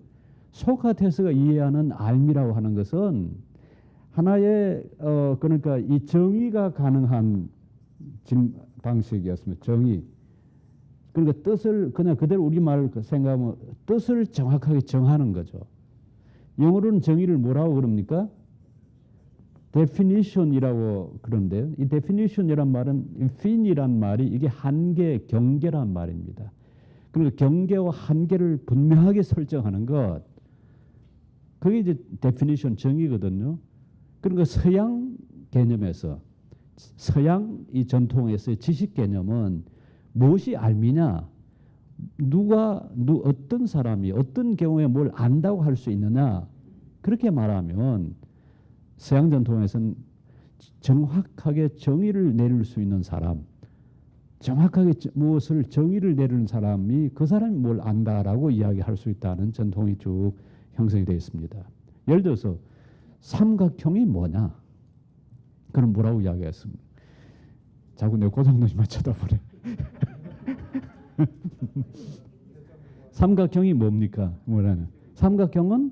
소크라테스가 이해하는 알미라고 하는 것은 하나의 그러니까 이 정의가 가능한 방식이었습니다. 정의. 그러니까 뜻을 그냥 그대로 우리말 생각하면 뜻을 정확하게 정하는 거죠. 영어로는 정의를 뭐라고 그럽니까? definition이라고 그러는데요. 이 definition이란 말은 fin이란 말이 이게 한계, 경계란 말입니다. 그러니까 경계와 한계를 분명하게 설정하는 것. 그게 이제 definition 정의거든요. 그러니까 서양 개념에서 서양 이 전통에서의 지식 개념은 무엇이 알미냐? 어떤 사람이 어떤 경우에 뭘 안다고 할 수 있느냐? 그렇게 말하면 서양 전통에서는 정확하게 정의를 내릴 수 있는 사람, 정확하게 무엇을 정의를 내리는 사람이 그 사람이 뭘 안다라고 이야기할 수 있다는 전통이 쭉 형성이 되어 있습니다. 예를 들어서 삼각형이 뭐냐? 그럼 뭐라고 이야기했습니까? 자꾸 내 고장놈이만 쳐다보네. 삼각형이 뭡니까? 뭐라는? 삼각형은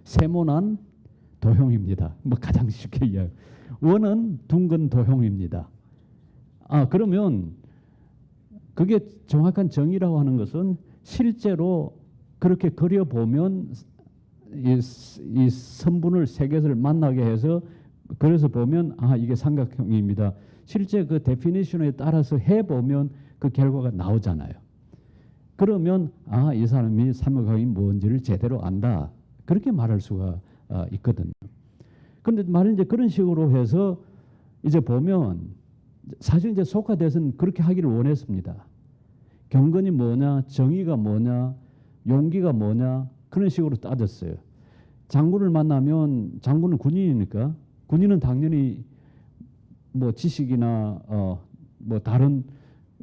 세모난 도형입니다. 뭐 가장 쉽게 이야기. 원은 둥근 도형입니다. 그러면 그게 정확한 정의라고 하는 것은 실제로 그렇게 그려보면 이 선분을 세 개를 만나게 해서 그래서 보면 이게 삼각형입니다. 실제 그 데피니션에 따라서 해보면 그 결과가 나오잖아요. 그러면 이 사람이 삼각형이 뭔지를 제대로 안다. 그렇게 말할 수가 있거든요. 그런데 말은 이제 그런 식으로 해서 이제 보면 사실 이제 소크라테스는 그렇게 하기를 원했습니다. 경건이 뭐냐, 정의가 뭐냐, 용기가 뭐냐 그런 식으로 따졌어요. 장군을 만나면 장군은 군인이니까 군인은 당연히 뭐 지식이나 뭐 다른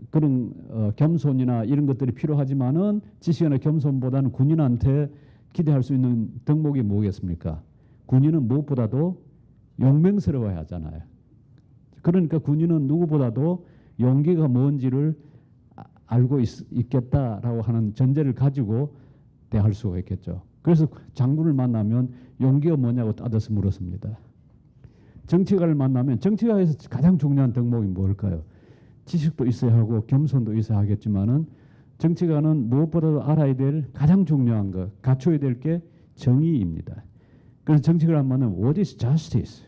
그런 겸손이나 이런 것들이 필요하지만은 지식이나 겸손보다는 군인한테 기대할 수 있는 덕목이 뭐겠습니까? 군인은 무엇보다도 용맹스러워야 하잖아요. 그러니까 군인은 누구보다도 용기가 뭔지를 알고 있겠다라고 하는 전제를 가지고 대할 수가 있겠죠. 그래서 장군을 만나면 용기가 뭐냐고 따져서 물었습니다. 정치가를 만나면 정치가에서 가장 중요한 덕목이 뭘까요? 지식도 있어야 하고 겸손도 있어야 하겠지만은 정치가는 무엇보다도 알아야 될 가장 중요한 것, 갖춰야 될 게 정의입니다. 그래서 정치가를 만나면 What is justice?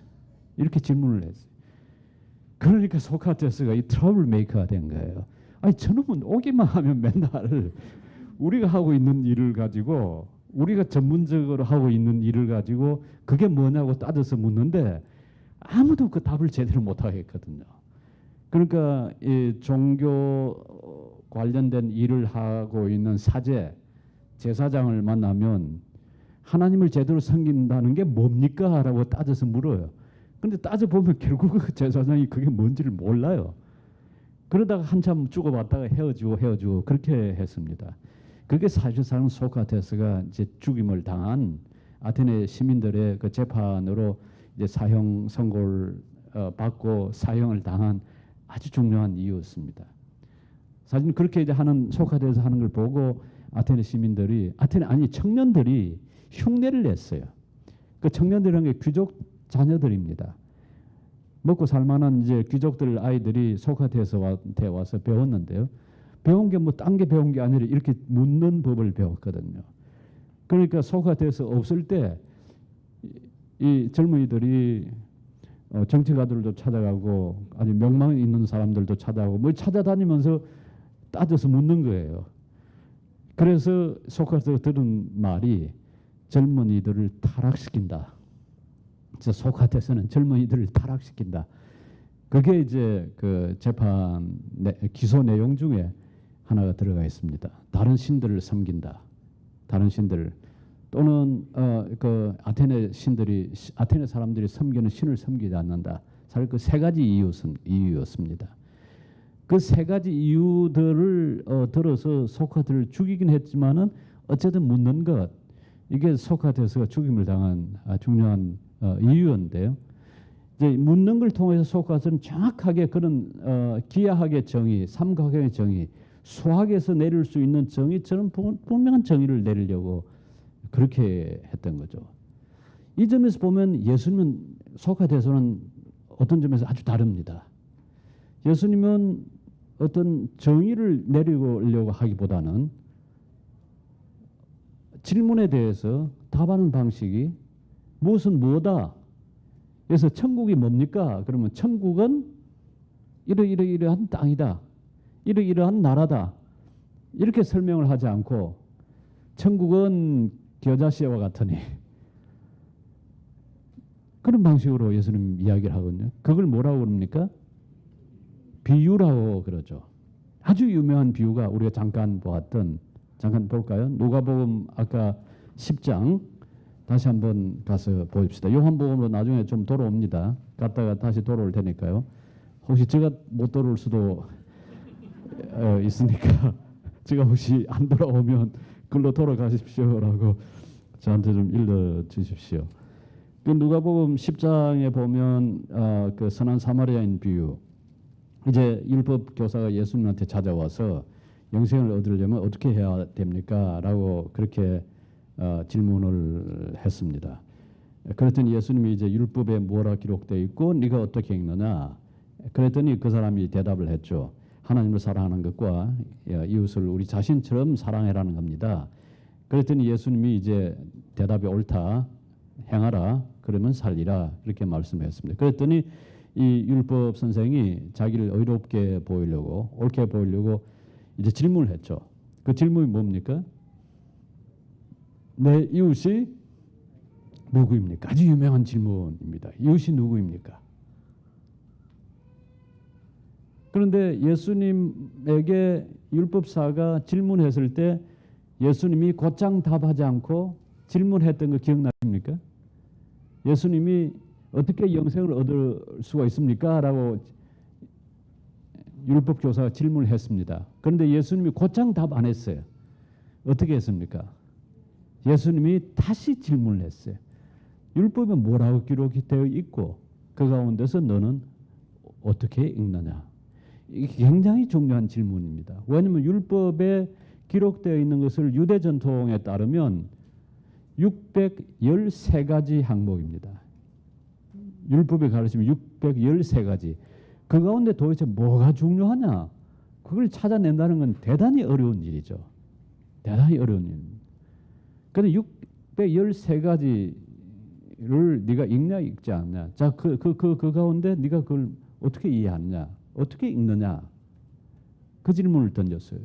이렇게 질문을 했어요. 그러니까 소크라테스가 이 트러블 메이커가 된 거예요. 아니 저놈은 오기만 하면 맨날 우리가 하고 있는 일을 가지고 우리가 전문적으로 하고 있는 일을 가지고 그게 뭐냐고 따져서 묻는데 아무도 그 답을 제대로 못 하겠거든요. 그러니까 이 종교 관련된 일을 하고 있는 사제, 제사장을 만나면 하나님을 제대로 섬긴다는 게 뭡니까? 라고 따져서 물어요. 근데 따져보면 결국 그 제사장이 그게 뭔지를 몰라요. 그러다가 한참 주고받다가 헤어지고 그렇게 했습니다. 그게 사실상 소크라테스가 이제 죽임을 당한 아테네 시민들의 그 재판으로 이제 사형 선고를 받고 사형을 당한 아주 중요한 이유였습니다. 사실 그렇게 이제 하는 소크라테스 하는 걸 보고 아테네 시민들이 청년들이 흉내를 냈어요. 그 청년들이라는 게 귀족 자녀들입니다. 먹고 살만한 이제 귀족들 아이들이 소크라테스한테 와서 배웠는데요. 배운 게 뭐 딴 게 배운 게 아니라 이렇게 묻는 법을 배웠거든요. 그러니까 소크라테스 없을 때 이 젊은이들이 정치가들도 찾아가고 아주 명망 있는 사람들도 찾아가고 뭐 찾아다니면서 따져서 묻는 거예요. 그래서 소크라테스가 들은 말이 젊은이들을 타락시킨다. 소크라테스는 젊은이들을 타락시킨다. 그게 이제 그 재판 기소 내용 중에 하나가 들어가 있습니다. 다른 신들을 섬긴다. 다른 신들 또는 그 아테네 사람들이 섬기는 신을 섬기지 않는다. 사실 그 세 가지 이유였습니다. 그 세 가지 이유들을 들어서 소크라테스를 죽이긴 했지만은 어쨌든 묻는 것 이게 소크라테스가 죽임을 당한 중요한 이유인데요. 이제 묻는 걸 통해서 소크라테스는 정확하게 그런 기하학의 정의, 삼각형의 정의, 수학에서 내릴 수 있는 정의처럼 분명한 정의를 내리려고 그렇게 했던 거죠. 이 점에서 보면 예수님은 소크라테스는 어떤 점에서 아주 다릅니다. 예수님은 어떤 정의를 내리려고 하기보다는 질문에 대해서 답하는 방식이 무엇은 뭐다. 그래서 천국이 뭡니까? 그러면 천국은 이러이러한 땅이다. 이러이러한 나라다. 이렇게 설명을 하지 않고 천국은 겨자씨와 같으니 그런 방식으로 예수님 이야기를 하거든요. 그걸 뭐라고 그럽니까? 비유라고 그러죠. 아주 유명한 비유가 우리가 잠깐 볼까요? 누가복음 아까 10장 다시 한번 가서 보십시다. 요한복음으로 나중에 좀 돌아옵니다. 갔다가 다시 돌아올 테니까요. 혹시 제가 못 돌아올 수도 있으니까 제가 혹시 안 돌아오면 글로 돌아가십시오라고 저한테 좀 일러주십시오. 그 누가복음 10장에 보면 그 선한 사마리아인 비유 이제 율법 교사가 예수님한테 찾아와서 영생을 얻으려면 어떻게 해야 됩니까? 라고 그렇게 질문을 했습니다. 그랬더니 예수님이 이제 율법에 뭐라 기록되어 있고 네가 어떻게 읽느냐? 그랬더니 그 사람이 대답을 했죠. 하나님을 사랑하는 것과 이웃을 우리 자신처럼 사랑해라는 겁니다. 그랬더니 예수님이 이제 대답이 옳다. 행하라. 그러면 살리라. 이렇게 말씀했습니다. 그랬더니 이 율법 선생이 자기를 의롭게 보이려고 옳게 보이려고 이제 질문을 했죠. 그 질문이 뭡니까? 내 이웃이 누구입니까? 아주 유명한 질문입니다. 이웃이 누구입니까? 그런데 예수님에게 율법사가 질문했을 때 예수님이 곧장 답하지 않고 질문했던 거 기억나십니까? 예수님이 어떻게 영생을 얻을 수가 있습니까? 라고 율법교사가 질문을 했습니다. 그런데 예수님이 곧장 답 안 했어요. 어떻게 했습니까? 예수님이 다시 질문을 했어요. 율법에 뭐라고 기록이 되어 있고 그 가운데서 너는 어떻게 읽느냐? 이게 굉장히 중요한 질문입니다. 왜냐하면 율법에 기록되어 있는 것을 유대 전통에 따르면 613가지 항목입니다. 율법에 가르치면 613가지. 그 가운데 도대체 뭐가 중요하냐? 그걸 찾아낸다는 건 대단히 어려운 일이죠. 대단히 어려운 일입니다. 그런데 613가지를 네가 읽냐 읽지 않냐? 자, 그 가운데 네가 그걸 어떻게 이해하느냐? 어떻게 읽느냐? 그 질문을 던졌어요.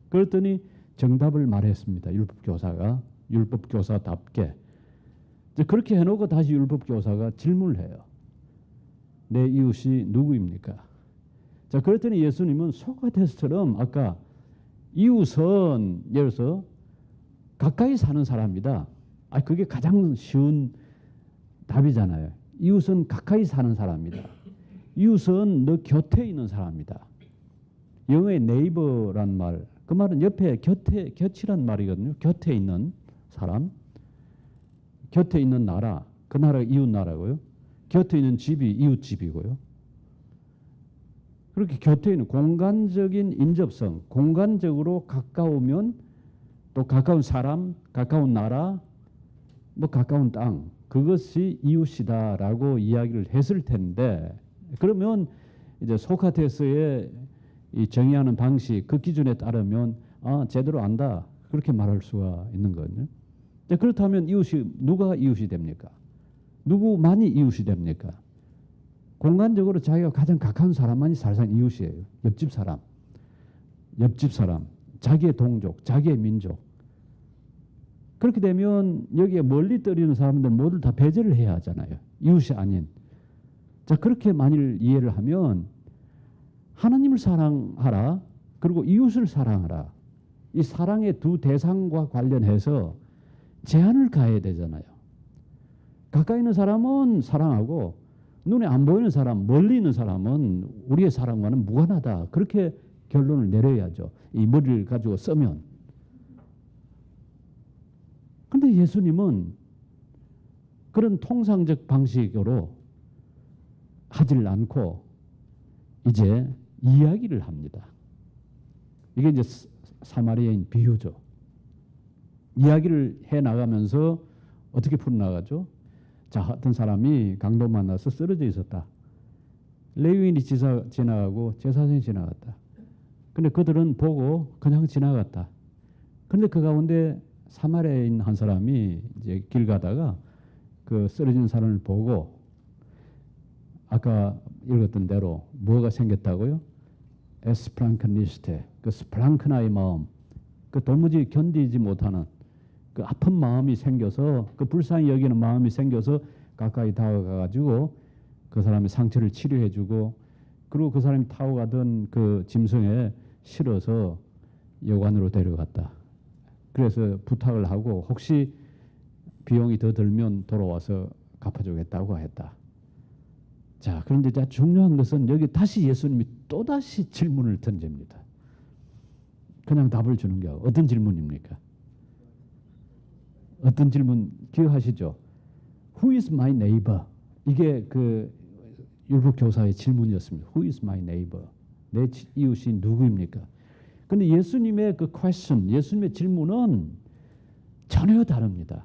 그랬더니 정답을 말했습니다. 율법교사가 율법교사답게 그렇게 해놓고 다시 율법교사가 질문을 해요. 내 이웃이 누구입니까? 자, 그랬더니 예수님은 소크라테스처럼 아까 이웃은 예를 들어서 가까이 사는 사람이다. 그게 가장 쉬운 답이잖아요. 이웃은 가까이 사는 사람이다. 이웃은 너 곁에 있는 사람이다. 영어의 네이버란 말, 그 말은 옆에 곁이란 말이거든요. 곁에 있는 사람, 곁에 있는 나라, 그 나라가 이웃 나라고요. 곁에 있는 집이 이웃 집이고요. 그렇게 곁에 있는 공간적인 인접성, 공간적으로 가까우면 또 가까운 사람, 가까운 나라, 뭐 가까운 땅, 그것이 이웃이다라고 이야기를 했을 텐데, 그러면 이제 소크라테스의 이 정의하는 방식, 그 기준에 따르면 제대로 안다 그렇게 말할 수가 있는 거거든요. 그렇다면 이웃이 누가 이웃이 됩니까? 누구만이 이웃이 됩니까? 공간적으로 자기가 가장 가까운 사람만이 사실상 이웃이에요. 옆집 사람, 자기의 동족, 자기의 민족. 그렇게 되면 여기에 멀리 떨어지는 사람들 모두 다 배제를 해야 하잖아요. 이웃이 아닌. 자, 그렇게 만일 이해를 하면 하나님을 사랑하라, 그리고 이웃을 사랑하라. 이 사랑의 두 대상과 관련해서 제한을 가해야 되잖아요. 가까이 있는 사람은 사랑하고 눈에 안 보이는 사람, 멀리 있는 사람은 우리의 사랑과는 무관하다. 그렇게 결론을 내려야죠. 이 머리를 가지고 쓰면. 그런데 예수님은 그런 통상적 방식으로 하질 않고 이제 이야기를 합니다. 이게 이제 사마리아인 비유죠. 이야기를 해 나가면서 어떻게 풀어나가죠? 자, 어떤 사람이 강도 만나서 쓰러져 있었다. 레위인이 지나가고 제사장이 지나갔다. 근데 그들은 보고 그냥 지나갔다. 근데 그 가운데 사마리아인 한 사람이 이제 길 가다가 그 쓰러진 사람을 보고 아까 읽었던 대로 뭐가 생겼다고요? 에스프랑크니스테, 그 스프랑크나의 마음, 그 도무지 견디지 못하는 그 아픈 마음이 생겨서, 그 불쌍히 여기는 마음이 생겨서 가까이 다가가가지고 그 사람의 상처를 치료해주고, 그리고 그 사람이 타고 가던 그 짐승에 실어서 여관으로 데려갔다. 그래서 부탁을 하고 혹시 비용이 더 들면 돌아와서 갚아주겠다고 했다. 자, 그런데 자, 중요한 것은 여기 다시 예수님이 또다시 질문을 던집니다. 그냥 답을 주는 게 어떤 질문입니까? 어떤 질문 기억하시죠? Who is my neighbor? 이게 그 율법교사의 질문이었습니다. Who is my neighbor? 내 이웃이 누구입니까? 그런데 예수님의 그 question, 예수님의 질문은 전혀 다릅니다.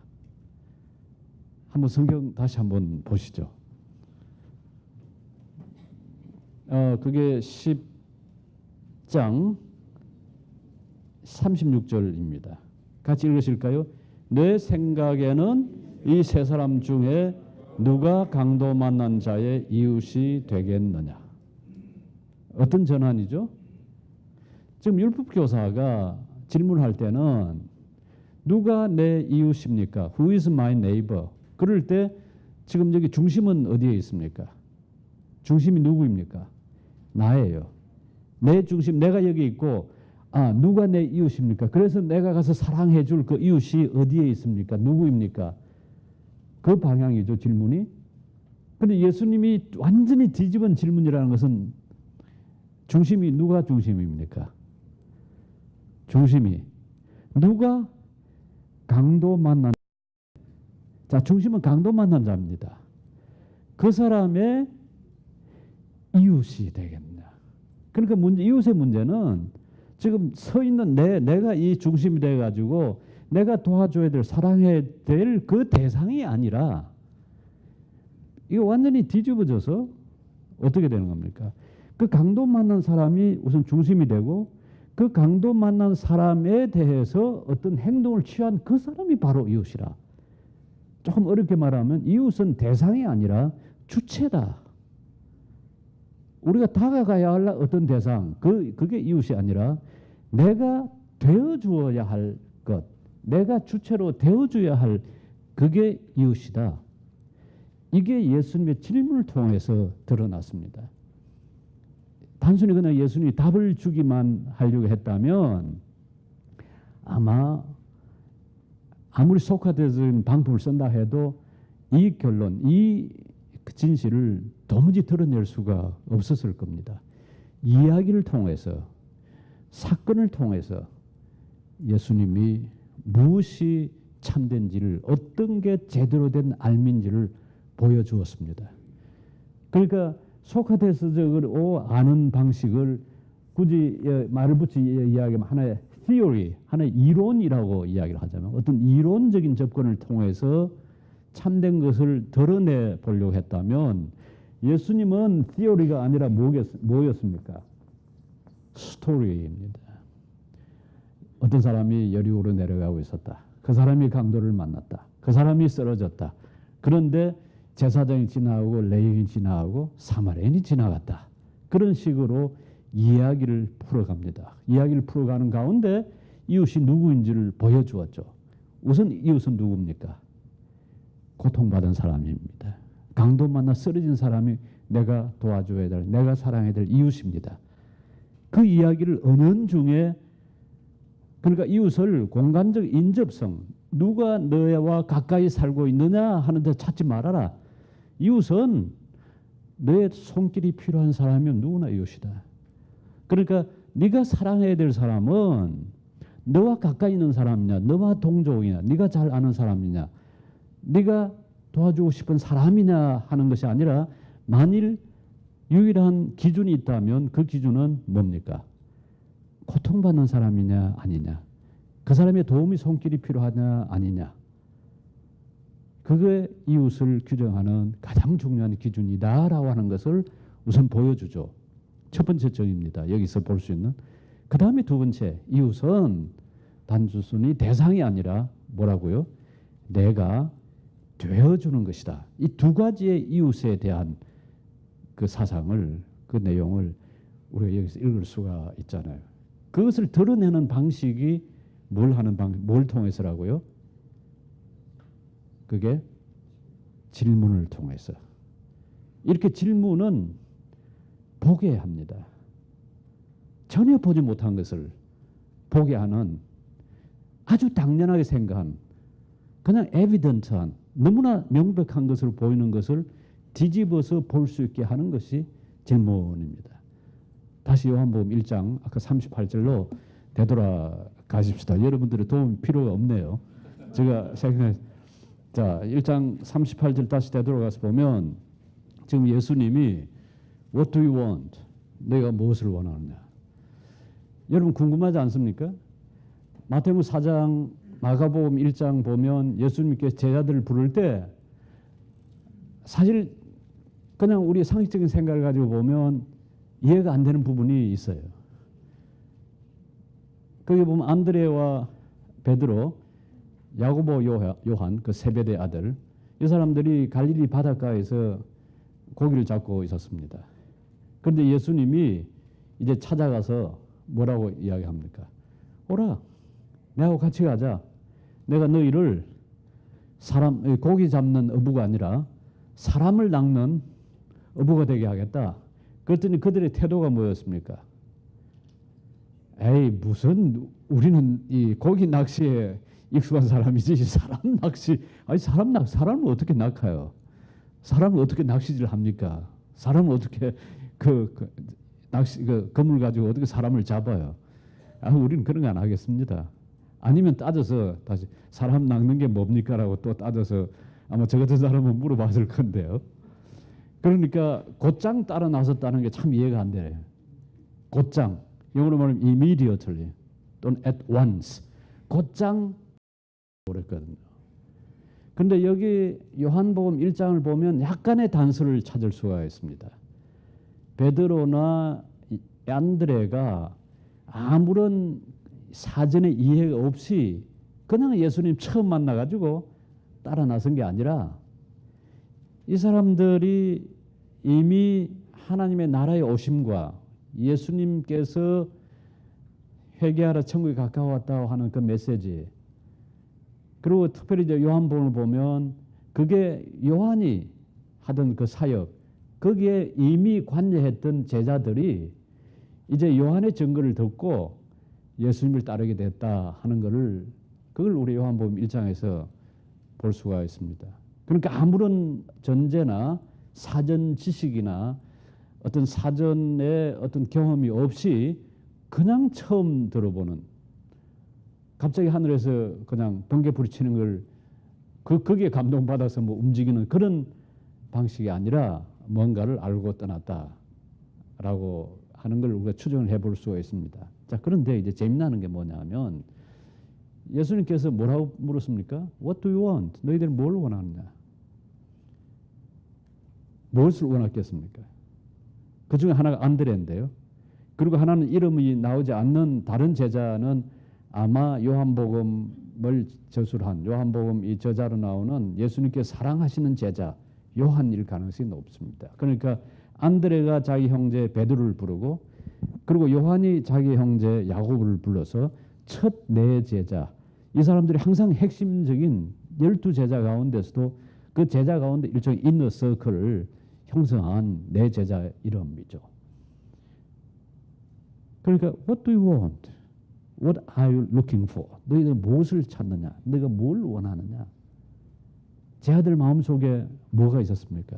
한번 성경 다시 한번 보시죠. 그게 10장 36절입니다. 같이 읽으실까요? 내 생각에는 이 세 사람 중에 누가 강도 만난 자의 이웃이 되겠느냐? 어떤 전환이죠? 지금 율법교사가 질문할 때는 누가 내 이웃입니까? Who is my neighbor? 그럴 때 지금 여기 중심은 어디에 있습니까? 중심이 누구입니까? 나예요. 내 중심, 내가 여기 있고, 누가 내 이웃입니까? 그래서 내가 가서 사랑해 줄 그 이웃이 어디에 있습니까? 누구입니까? 그 방향이죠, 질문이. 근데 예수님이 완전히 뒤집은 질문이라는 것은 중심이 누가 중심입니까? 중심이 누가 강도 만난, 자, 중심은 강도 만난 자입니다. 그 사람의 이웃이 되겠냐. 그러니까 이웃의 문제는 지금 서 있는 내가 이 중심이 돼가지고 내가 도와줘야 될, 사랑해야 될 그 대상이 아니라, 이거 완전히 뒤집어져서 어떻게 되는 겁니까? 그 강도 만난 사람이 우선 중심이 되고, 그 강도 만난 사람에 대해서 어떤 행동을 취한 그 사람이 바로 이웃이라. 조금 어렵게 말하면 이웃은 대상이 아니라 주체다. 우리가 다가가야 할 어떤 대상, 그게 이웃이 아니라 내가 되어주어야 할 것, 내가 주체로 되어줘야 할 그게 이웃이다. 이게 예수님의 질문을 통해서 드러났습니다. 단순히 그냥 예수님이 답을 주기만 하려고 했다면 아무리 소크라테스는 방법을 쓴다 해도 이 결론, 이 진실을 도무지 드러낼 수가 없었을 겁니다. 이야기를 통해서, 사건을 통해서 예수님이 무엇이 참된지를, 어떤 게 제대로 된 알민지를 보여주었습니다. 그러니까 소크라테스적으로 아는 방식을 굳이 말을 붙여 이야기하면 하나의 theory, 하나의 이론이라고 이야기를 하자면 어떤 이론적인 접근을 통해서 참된 것을 드러내 보려고 했다면 예수님은 theory가 아니라 뭐였습니까? 스토리입니다. 어떤 사람이 여리고로 내려가고 있었다. 그 사람이 강도를 만났다. 그 사람이 쓰러졌다. 그런데 제사장이 지나가고 레위인이 지나가고 사마리아인이 지나갔다. 그런 식으로 이야기를 풀어갑니다. 이야기를 풀어가는 가운데 이웃이 누구인지를 보여주었죠. 우선 이웃은 누굽니까? 고통받은 사람입니다. 강도 만나 쓰러진 사람이 내가 도와줘야 될, 내가 사랑해야 될 이웃입니다. 그 이야기를 은연중에, 그러니까 이웃을 공간적 인접성, 누가 너와 가까이 살고 있느냐 하는 데 찾지 말아라. 이웃은 너의 손길이 필요한 사람이면 누구나 이웃이다. 그러니까 네가 사랑해야 될 사람은 너와 가까이 있는 사람이냐, 너와 동족이냐, 네가 잘 아는 사람이냐, 네가 도와주고 싶은 사람이냐 하는 것이 아니라, 만일 유일한 기준이 있다면 그 기준은 뭡니까? 고통받는 사람이냐 아니냐, 그 사람의 도움이 손길이 필요하냐 아니냐, 그게 이웃을 규정하는 가장 중요한 기준이다라고 하는 것을 우선 보여주죠. 첫 번째 점입니다. 여기서 볼 수 있는. 그 다음에 두 번째, 이웃은 단순히 대상이 아니라 뭐라고요? 내가 되어주는 것이다. 이 두 가지의 이웃에 대한 그 사상을, 그 내용을 우리가 여기서 읽을 수가 있잖아요. 그것을 드러내는 방식이 뭘 통해서라고요? 그게 질문을 통해서. 이렇게 질문은 보게 합니다. 전혀 보지 못한 것을 보게 하는, 아주 당연하게 생각한, 그냥 에비던트한, 너무나 명백한 것으로 보이는 것을 뒤집어서 볼 수 있게 하는 것이 질문입니다. 다시 요한복음 1장 아까 38절로 되돌아가십시다. 여러분들의 도움이 필요가 없네요. 제가 생각해, 자, 1장 38절 다시 되돌아가서 보면 지금 예수님이 What do you want? 내가 무엇을 원하느냐? 여러분 궁금하지 않습니까? 마태복음 4장, 마가복음 1장 보면 예수님께서 제자들을 부를 때 사실 그냥 우리 상식적인 생각을 가지고 보면 이해가 안 되는 부분이 있어요. 거기 보면 안드레와 베드로, 야고보, 요한, 그 세베대 아들, 이 사람들이 갈릴리 바닷가에서 고기를 잡고 있었습니다. 그런데 예수님이 이제 찾아가서 뭐라고 이야기합니까? 오라, 내하고 같이 가자. 내가 너희를 사람 고기 잡는 어부가 아니라 사람을 낚는 어부가 되게 하겠다. 그랬더니 그들의 태도가 뭐였습니까? 에이 무슨 우리는 이 고기 낚시에 익숙한 사람이지 사람 낚시 아니 사람을 어떻게 낚아요? 사람을 어떻게 낚시질 합니까? 사람을 어떻게 낚시 그물 가지고 어떻게 사람을 잡아요? 우리는 그런 거 안 하겠습니다. 아니면 따져서 다시 사람 낚는 게 뭡니까라고 또 따져서 아마 저 같은 사람은 물어봤을 건데요. 그러니까 곧장 따라 나섰다는 게 참 이해가 안 되네요. 곧장 영어로 말하면 immediately 또는 at once 곧장 그랬거든요. 근데 여기 요한복음 1장을 보면 약간의 단서를 찾을 수가 있습니다. 베드로나 안드레가 아무런 사전의 이해가 없이 그냥 예수님 처음 만나가지고 따라 나선 게 아니라 이 사람들이 이미 하나님의 나라의 오심과 예수님께서 회개하라 천국이 가까웠다고 하는 그 메시지, 그리고 특별히 이제 요한복음을 보면 그게 요한이 하던 그 사역, 거기에 이미 관여했던 제자들이 이제 요한의 증거를 듣고 예수님을 따르게 됐다 하는 것을 그걸 우리 요한복음 1장에서 볼 수가 있습니다. 그러니까 아무런 전제나 사전 지식이나 어떤 사전의 어떤 경험이 없이 그냥 처음 들어보는, 갑자기 하늘에서 그냥 번개불이 치는 걸 거기에 감동받아서 뭐 움직이는 그런 방식이 아니라 뭔가를 알고 떠났다라고 하는 걸 우리가 추정을 해볼 수가 있습니다. 자, 그런데 이제 재미나는 게 뭐냐면 예수님께서 뭐라고 물었습니까? What do you want? 너희들 뭘 원하느냐? 무엇을 원했겠습니까? 그 중에 하나가 안드레인데요. 그리고 하나는 이름이 나오지 않는 다른 제자는 아마 요한복음을 저술한 요한복음 이 저자로 나오는 예수님께서 사랑하시는 제자 요한일 가능성이 높습니다. 그러니까 안드레가 자기 형제 베드로를 부르고 그리고 요한이 자기 형제 야고보를 불러서 첫 네 제자, 이 사람들이 항상 핵심적인 12제자 가운데서도 그 제자 가운데 일종의 인너 서클을 형성한 네 제자 이름이죠. 그러니까 What do you want? What are you looking for? 너희들 무엇을 찾느냐? 너희가 뭘 원하느냐? 제자들 마음속에 뭐가 있었습니까?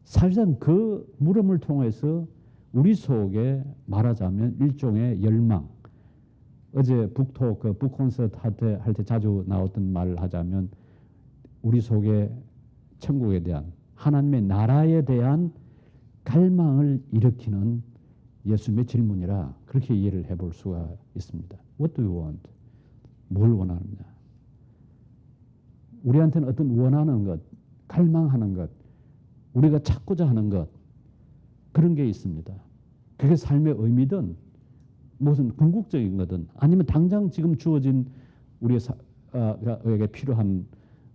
사실상 그 물음을 통해서 우리 속에 말하자면 일종의 열망, 어제 북토 그 북콘서트 할 때 자주 나왔던 말을 하자면 우리 속에 천국에 대한 하나님의 나라에 대한 갈망을 일으키는 예수님의 질문이라 그렇게 이해를 해볼 수가 있습니다. What do you want? 뭘 원하느냐? 우리한테는 어떤 원하는 것, 갈망하는 것, 우리가 찾고자 하는 것, 그런 게 있습니다. 그게 삶의 의미든 무슨 궁극적인 거든 아니면 당장 지금 주어진 우리에게 필요한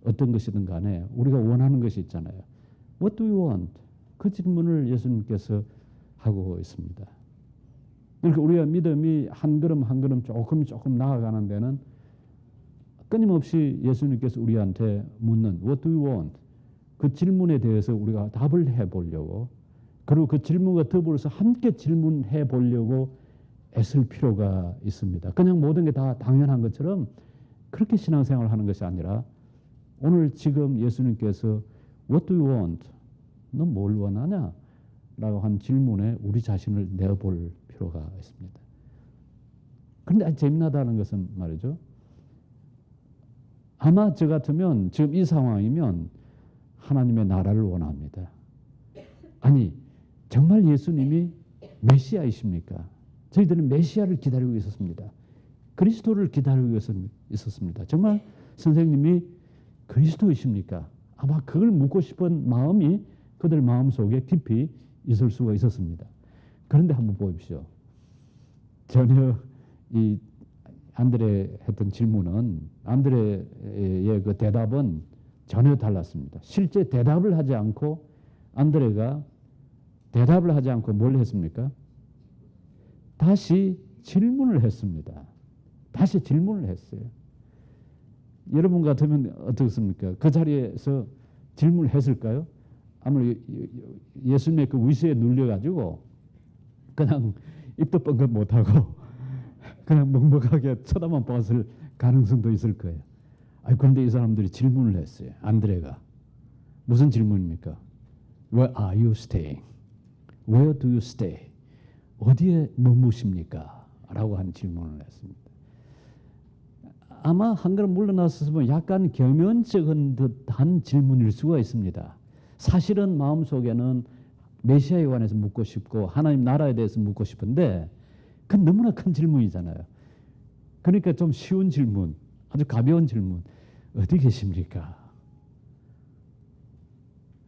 어떤 것이든 간에 우리가 원하는 것이 있잖아요. What do you want? 그 질문을 예수님께서 하고 있습니다. 그러니까 우리가 믿음이 한 걸음 한 걸음 조금 나아가는 데는 끊임없이 예수님께서 우리한테 묻는 What do you want? 그 질문에 대해서 우리가 답을 해보려고, 그리고 그 질문과 더불어서 함께 질문해 보려고 애쓸 필요가 있습니다. 그냥 모든 게 다 당연한 것처럼 그렇게 신앙생활을 하는 것이 아니라 오늘 지금 예수님께서 What do you want? 너 뭘 원하냐? 라고 한 질문에 우리 자신을 내어볼 필요가 있습니다. 그런데 아주 재미나다는 것은 말이죠. 아마 저 같으면 지금 이 상황이면 하나님의 나라를 원합니다. 아니, 정말 예수님이 메시아이십니까? 저희들은 메시아를 기다리고 있었습니다. 그리스도를 기다리고 있었습니다. 정말 선생님이 그리스도이십니까? 아마 그걸 묻고 싶은 마음이 그들 마음속에 깊이 있을 수가 있었습니다. 그런데 한번 보십시오. 전혀 이 안드레 했던 질문은, 안드레의 그 대답은 전혀 달랐습니다. 실제 대답을 하지 않고 안드레가 대답을 하지 않고 뭘 했습니까? 다시 질문을 했습니다. 다시 질문을 했어요. 여러분 같으면 어떻습니까? 그 자리에서 질문을 했을까요? 아무리 예수님의 그 위세에 눌려가지고 그냥 입도 뻥긋 못하고 그냥 먹먹하게 쳐다만 봤을 가능성도 있을 거예요. 그런데 이 사람들이 질문을 했어요. 안드레가. 무슨 질문입니까? Where are you staying? Where do you stay? 어디에 머무십니까? 라고 한 질문을 했습니다. 아마 한 걸음 물러났으면 약간 겸연쩍은 듯한 질문일 수가 있습니다. 사실은 마음속에는 메시아에 관해서 묻고 싶고 하나님 나라에 대해서 묻고 싶은데 그건 너무나 큰 질문이잖아요. 그러니까 좀 쉬운 질문, 아주 가벼운 질문. 어디 계십니까?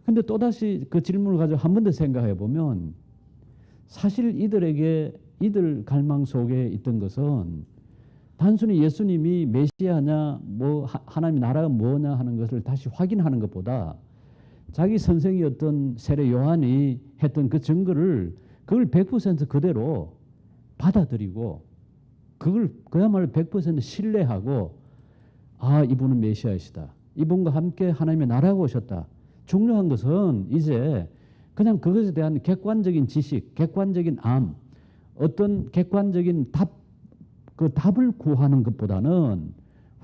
근데 또다시 그 질문을 가지고 한 번 더 생각해 보면 사실 이들 갈망 속에 있던 것은 단순히 예수님이 메시아냐 뭐 하나님의 나라가 뭐냐 하는 것을 다시 확인하는 것보다 자기 선생이었던 세례 요한이 했던 그 증거를 그걸 100% 그대로 받아들이고 그걸 그야말로 100% 신뢰하고 이분은 메시아이시다. 이분과 함께 하나님의 나라가 오셨다. 중요한 것은 이제 그냥 그것에 대한 객관적인 지식, 객관적인 어떤 객관적인 그 답을 구하는 것보다는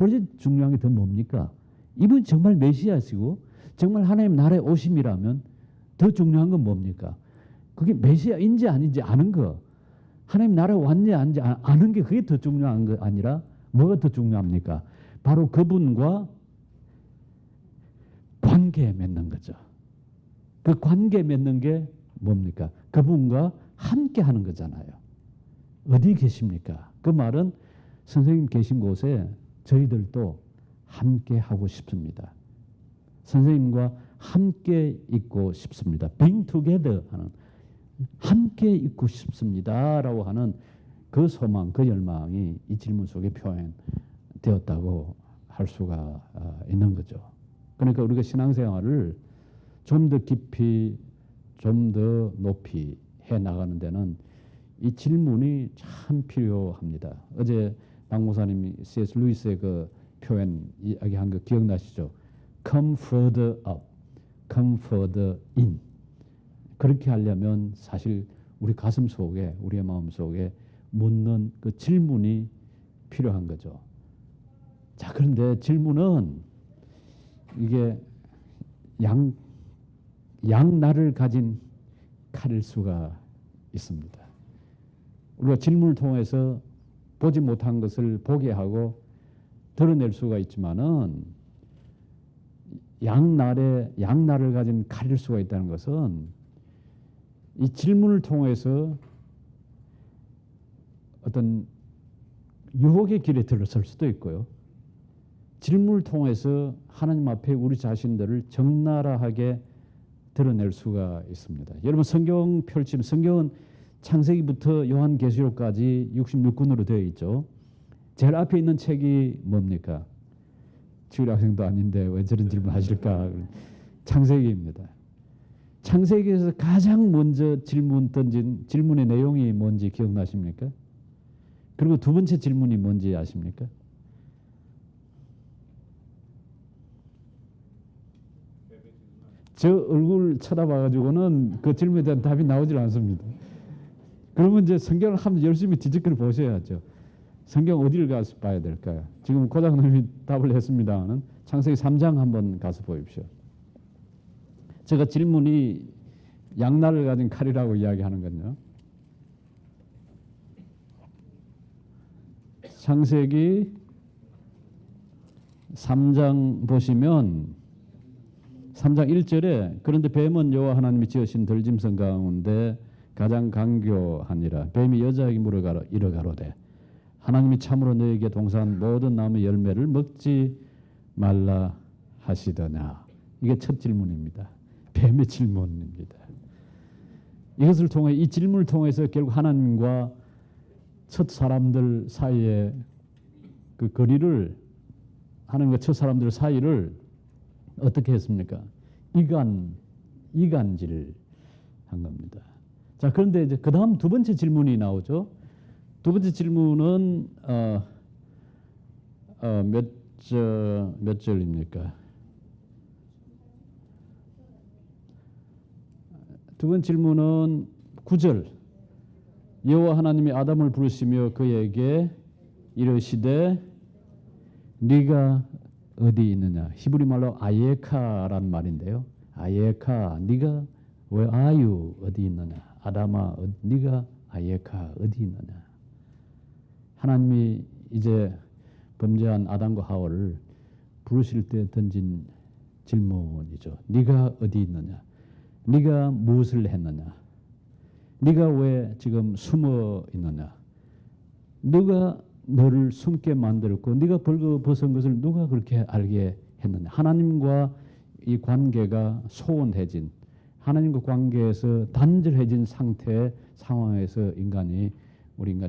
훨씬 중요한 게 더 뭡니까? 이분이 정말 메시아시고 정말 하나님 나라에 오심이라면 더 중요한 건 뭡니까? 그게 메시아인지 아닌지 아는 거. 하나님 나라에 왔는지 아닌지 아는 게 그게 더 중요한 거 아니라 뭐가 더 중요합니까? 바로 그분과 관계 맺는 거죠. 그 관계 맺는 게 뭡니까? 그분과 함께 하는 거잖아요. 어디 계십니까? 그 말은 선생님 계신 곳에 저희들도 함께 하고 싶습니다. 선생님과 함께 있고 싶습니다. Being together 하는 함께 있고 싶습니다라고 하는 그 소망, 그 열망이 이 질문 속에 표현되었다고 할 수가 있는 거죠. 그러니까 우리가 신앙생활을 좀 더 깊이, 좀 더 높이 해 나가는 데는 이 질문이 참 필요합니다. 어제 박 목사님이 C.S. 루이스의 그 표현 이야기한 거 기억나시죠? Come further up, come further in. 그렇게 하려면 사실 우리 가슴 속에, 우리의 마음 속에 묻는 그 질문이 필요한 거죠. 자, 그런데 질문은 이게 양날을 가진 칼일 수가 있습니다. 우리가 질문을 통해서 보지 못한 것을 보게 하고 드러낼 수가 있지만은 양날을 가진 칼일 수가 있다는 것은 이 질문을 통해서 어떤 유혹의 길에 들어설 수도 있고요. 질문을 통해서 하나님 앞에 우리 자신들을 적나라하게 드러낼 수가 있습니다. 여러분 성경 펼치면 성경은 창세기부터 요한계시록까지 66권으로 되어 있죠. 제일 앞에 있는 책이 뭡니까? 지구학생도 아닌데 왜 저런 질문 하실까? 창세기입니다. 창세기에서 가장 먼저 질문 던진 질문의 내용이 뭔지 기억나십니까? 그리고 두 번째 질문이 뭔지 아십니까? 저 얼굴 쳐다봐가지고는 그 질문에 대한 답이 나오질 않습니다. 그러면 이제 성경을 한번 열심히 뒤집겨 보셔야죠. 성경 어디를 가서 봐야 될까요? 지금 고장님이 답을 했습니다는 창세기 3장 한번 가서 보십시오. 제가 질문이 양날을 가진 칼이라고 이야기하는 건요. 창세기 3장 보시면 3장 1절에 그런데 뱀은 여호와 하나님이 지으신 들짐승 가운데 가장 강교하니라. 뱀이 여자에게 물어 이르가로되 하나님이 참으로 너에게 동산 모든 나무 열매를 먹지 말라 하시더냐. 이게 첫 질문입니다. 뱀의 질문입니다. 이것을 통해 이 질문을 통해서 결국 하나님과 첫 사람들 사이의 그 거리를 하나님과 첫 사람들 사이를 어떻게 했습니까? 이간질을 한 겁니다. 자, 그런데 이제 그 다음 두 번째 질문이 나오죠. 두 번째 질문은 몇 몇 절입니까? 두 번째 질문은 9절. 여호와 하나님이 아담을 부르시며 그에게 이르시되 네가 어디 있느냐. 히브리 말로 아예카란 말인데요. 아예카, 네가 where are you? 어디 있느냐. 아담아, 네가 아예카 어디 있느냐. 하나님이 이제 범죄한 아담과 하와를 부르실 때 던진 질문이죠. 네가 어디 있느냐. 네가 무엇을 했느냐. 네가 왜 지금 숨어 있느냐. 누가 너를 숨게 만들었고 네가 벌거벗은 것을 누가 그렇게 알게 했느냐. 하나님과 이 관계가 소원해진, 하나님과 관계에서 단절해진 상황에서 우리 인간이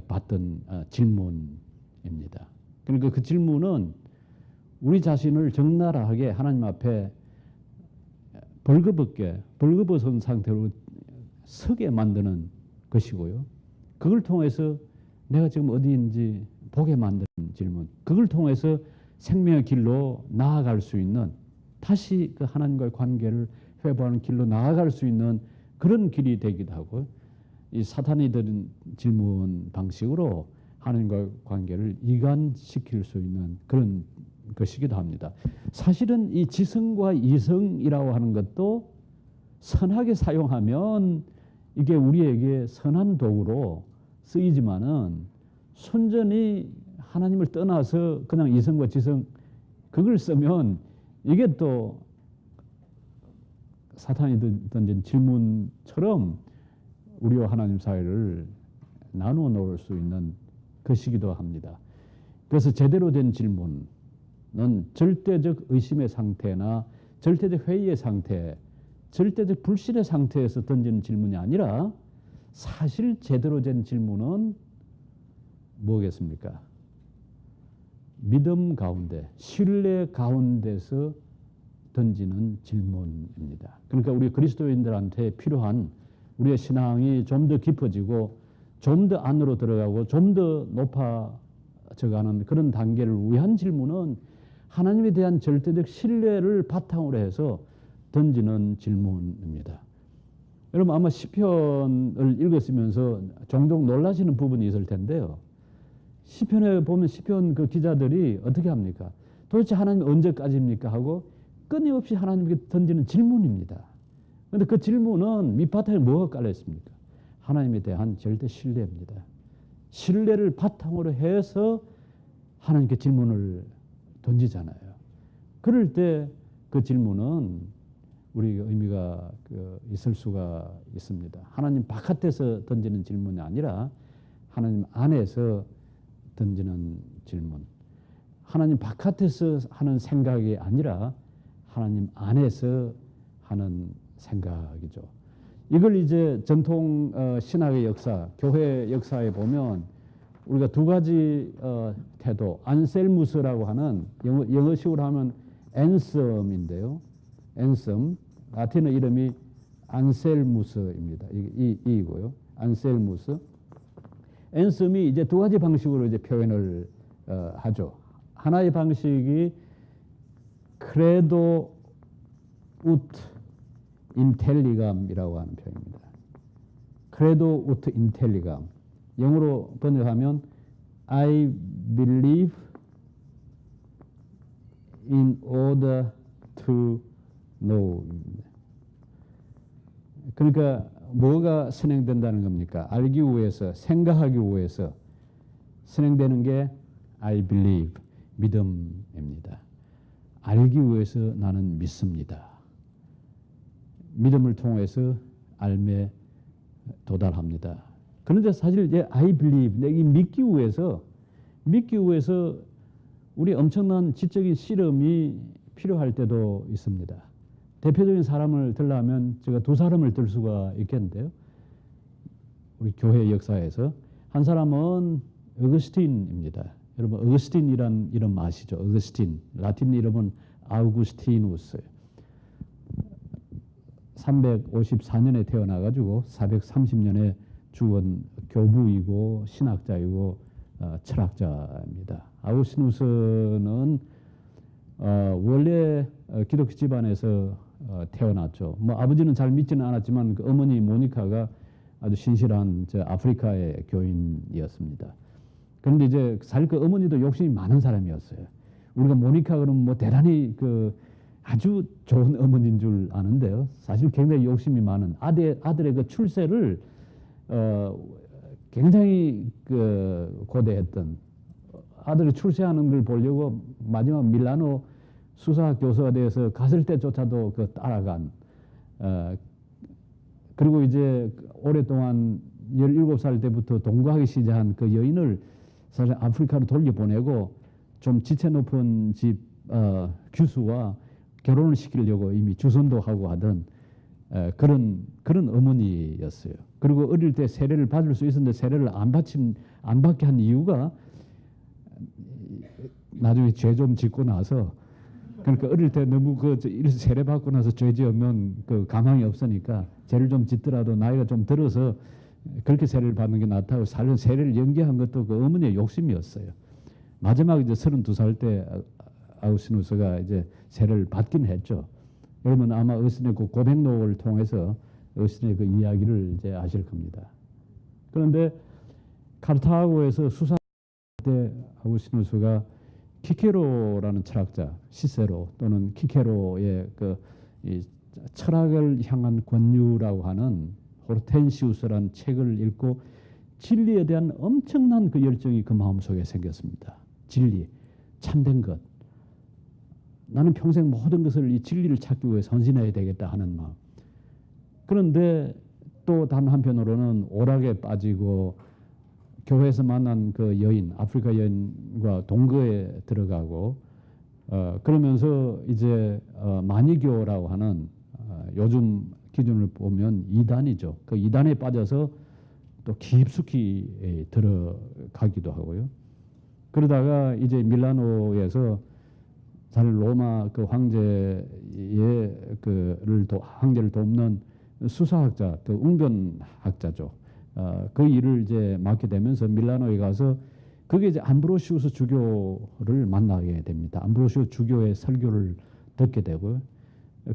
받던 질문입니다. 그러니까 그 질문은 우리 자신을 적나라하게 하나님 앞에 벌거벗은 상태로 서게 만드는 것이고요. 그걸 통해서 내가 지금 어디인지 보게 만드는 질문. 그걸 통해서 생명의 길로 나아갈 수 있는, 다시 그 하나님과의 관계를 회복하는 길로 나아갈 수 있는 그런 길이 되기도 하고, 이 사탄이 드린 질문 방식으로 하나님과의 관계를 이간시킬 수 있는 그런 것이기도 합니다. 사실은 이 지성과 이성이라고 하는 것도 선하게 사용하면 이게 우리에게 선한 도구로 쓰이지만은, 순전히 하나님을 떠나서 그냥 이성과 지성 그걸 쓰면 이게 또 사탄이 던진 질문처럼 우리와 하나님 사이를 나누어 놓을 수 있는 것이기도 합니다. 그래서 제대로 된 질문은 절대적 의심의 상태나 절대적 회의의 상태, 절대적 불신의 상태에서 던지는 질문이 아니라, 사실 제대로 된 질문은 뭐겠습니까? 믿음 가운데, 신뢰 가운데서 던지는 질문입니다. 그러니까 우리 그리스도인들한테 필요한 우리의 신앙이 좀 더 깊어지고 좀 더 안으로 들어가고 좀 더 높아져가는 그런 단계를 위한 질문은 하나님에 대한 절대적 신뢰를 바탕으로 해서 던지는 질문입니다. 여러분 아마 시편을 읽었으면서 종종 놀라시는 부분이 있을 텐데요. 시편에 보면 시편 그 기자들이 어떻게 합니까? 도대체 하나님 언제까지입니까? 하고 끊임없이 하나님께 던지는 질문입니다. 그런데 그 질문은 밑바탕에 뭐가 깔려 있습니까? 하나님에 대한 절대 신뢰입니다. 신뢰를 바탕으로 해서 하나님께 질문을 던지잖아요. 그럴 때 그 질문은 우리 의미가 있을 수가 있습니다. 하나님 바깥에서 던지는 질문이 아니라 하나님 안에서 던지는 질문. 하나님 바깥에서 하는 생각이 아니라 하나님 안에서 하는 생각이죠. 이걸 이제 전통 신학의 역사, 교회 역사에 보면 우리가 두 가지 태도, 안셀무스라고 하는 영어식으로 하면 앤섬인데요. 앤섬, 라틴어 이름이 안셀무스입니다. 이고요. 안셀무스. 앤섬이 이제 두 가지 방식으로 이제 표현을 하죠. 하나의 방식이 크레도 우트 인텔리감이라고 하는 표현입니다. 크레도 우트 인텔리감. 영어로 번역하면 I believe in order to know. 그러니까 뭐가 선행된다는 겁니까? 알기 위해서, 생각하기 위해서 선행되는 게 I believe, 믿음입니다. 알기 위해서 나는 믿습니다. 믿음을 통해서 알매 도달합니다. 그런데 사실 이제 I believe, 내가 믿기 위해서 우리 엄청난 지적인 실험이 필요할 때도 있습니다. 대표적인 사람을 들라면 제가 두 사람을 들 수가 있겠는데요. 우리 교회 역사에서 한 사람은 어거스틴입니다. 여러분 어거스틴이란 이름 아시죠? 어거스틴, 라틴 이름은 아우구스티누스. 354년에 태어나가지고 430년에 죽은 교부이고 신학자이고 철학자입니다. 아우구스티누스는 원래 기독교 집안에서 태어났죠. 뭐 아버지는 잘 믿지는 않았지만 그 어머니 모니카가 아주 신실한 아프리카의 교인이었습니다. 그런데 이제 사실 그 어머니도 욕심이 많은 사람이었어요. 우리가 모니카 그러면 뭐 대단히 그 아주 좋은 어머니인 줄 아는데요. 사실 굉장히 욕심이 많은 아들의 그 출세를 굉장히 그 고대했던, 아들이 출세하는 걸 보려고 마지막 밀라노 수사학 교수가 되어서 갔을 때조차도 그 따라간, 그리고 이제 오랫동안 17살 때부터 동거하기 시작한 그 여인을 사실 아프리카로 돌려보내고 좀 지체 높은 집 규수와 결혼을 시키려고 이미 주선도 하고 하던 그런 어머니였어요. 그리고 어릴 때 세례를 받을 수 있었는데 세례를 안 받게 한 이유가 나중에 죄 좀 짓고 나서, 그러니까 어릴 때 너무 세례 받고 나서 죄 지으면 그 가망이 없으니까 죄를 좀 짓더라도 나이가 좀 들어서 그렇게 세례를 받는 게 낫다고 사실 세례를 연기한 것도 그 어머니의 욕심이었어요. 마지막에 이제 32살 때 아우구스티누스가 이제 세례를 받긴 했죠. 여러분 아마 어스틴의 그 고백록을 통해서 어스틴의 그 이야기를 이제 아실 겁니다. 그런데 카르타고에서 수사 때 아우구스티누스가 키케로라는 철학자, 시세로 또는 키케로의 이 철학을 향한 권유라고 하는 호르텐시우스라는 책을 읽고 진리에 대한 엄청난 그 열정이 그 마음속에 생겼습니다. 진리, 참된 것. 나는 평생 모든 것을 이 진리를 찾기 위해 헌신해야 되겠다 하는 마음. 그런데 또 단 한편으로는 오락에 빠지고 교회에서 만난 그 여인, 아프리카 여인과 동거에 들어가고 그러면서 이제 마니교라고 하는 요즘 기준을 보면 이단이죠. 그 이단에 빠져서 또 깊숙이 들어가기도 하고요. 그러다가 이제 밀라노에서 잘 로마 그 황제의 황제를 돕는 수사학자, 그 웅변학자죠. 그 일을 이제 맡게 되면서 밀라노에 가서 그게 이제 암브로시우스 주교를 만나게 됩니다. 암브로시우스 주교의 설교를 듣게 되고요.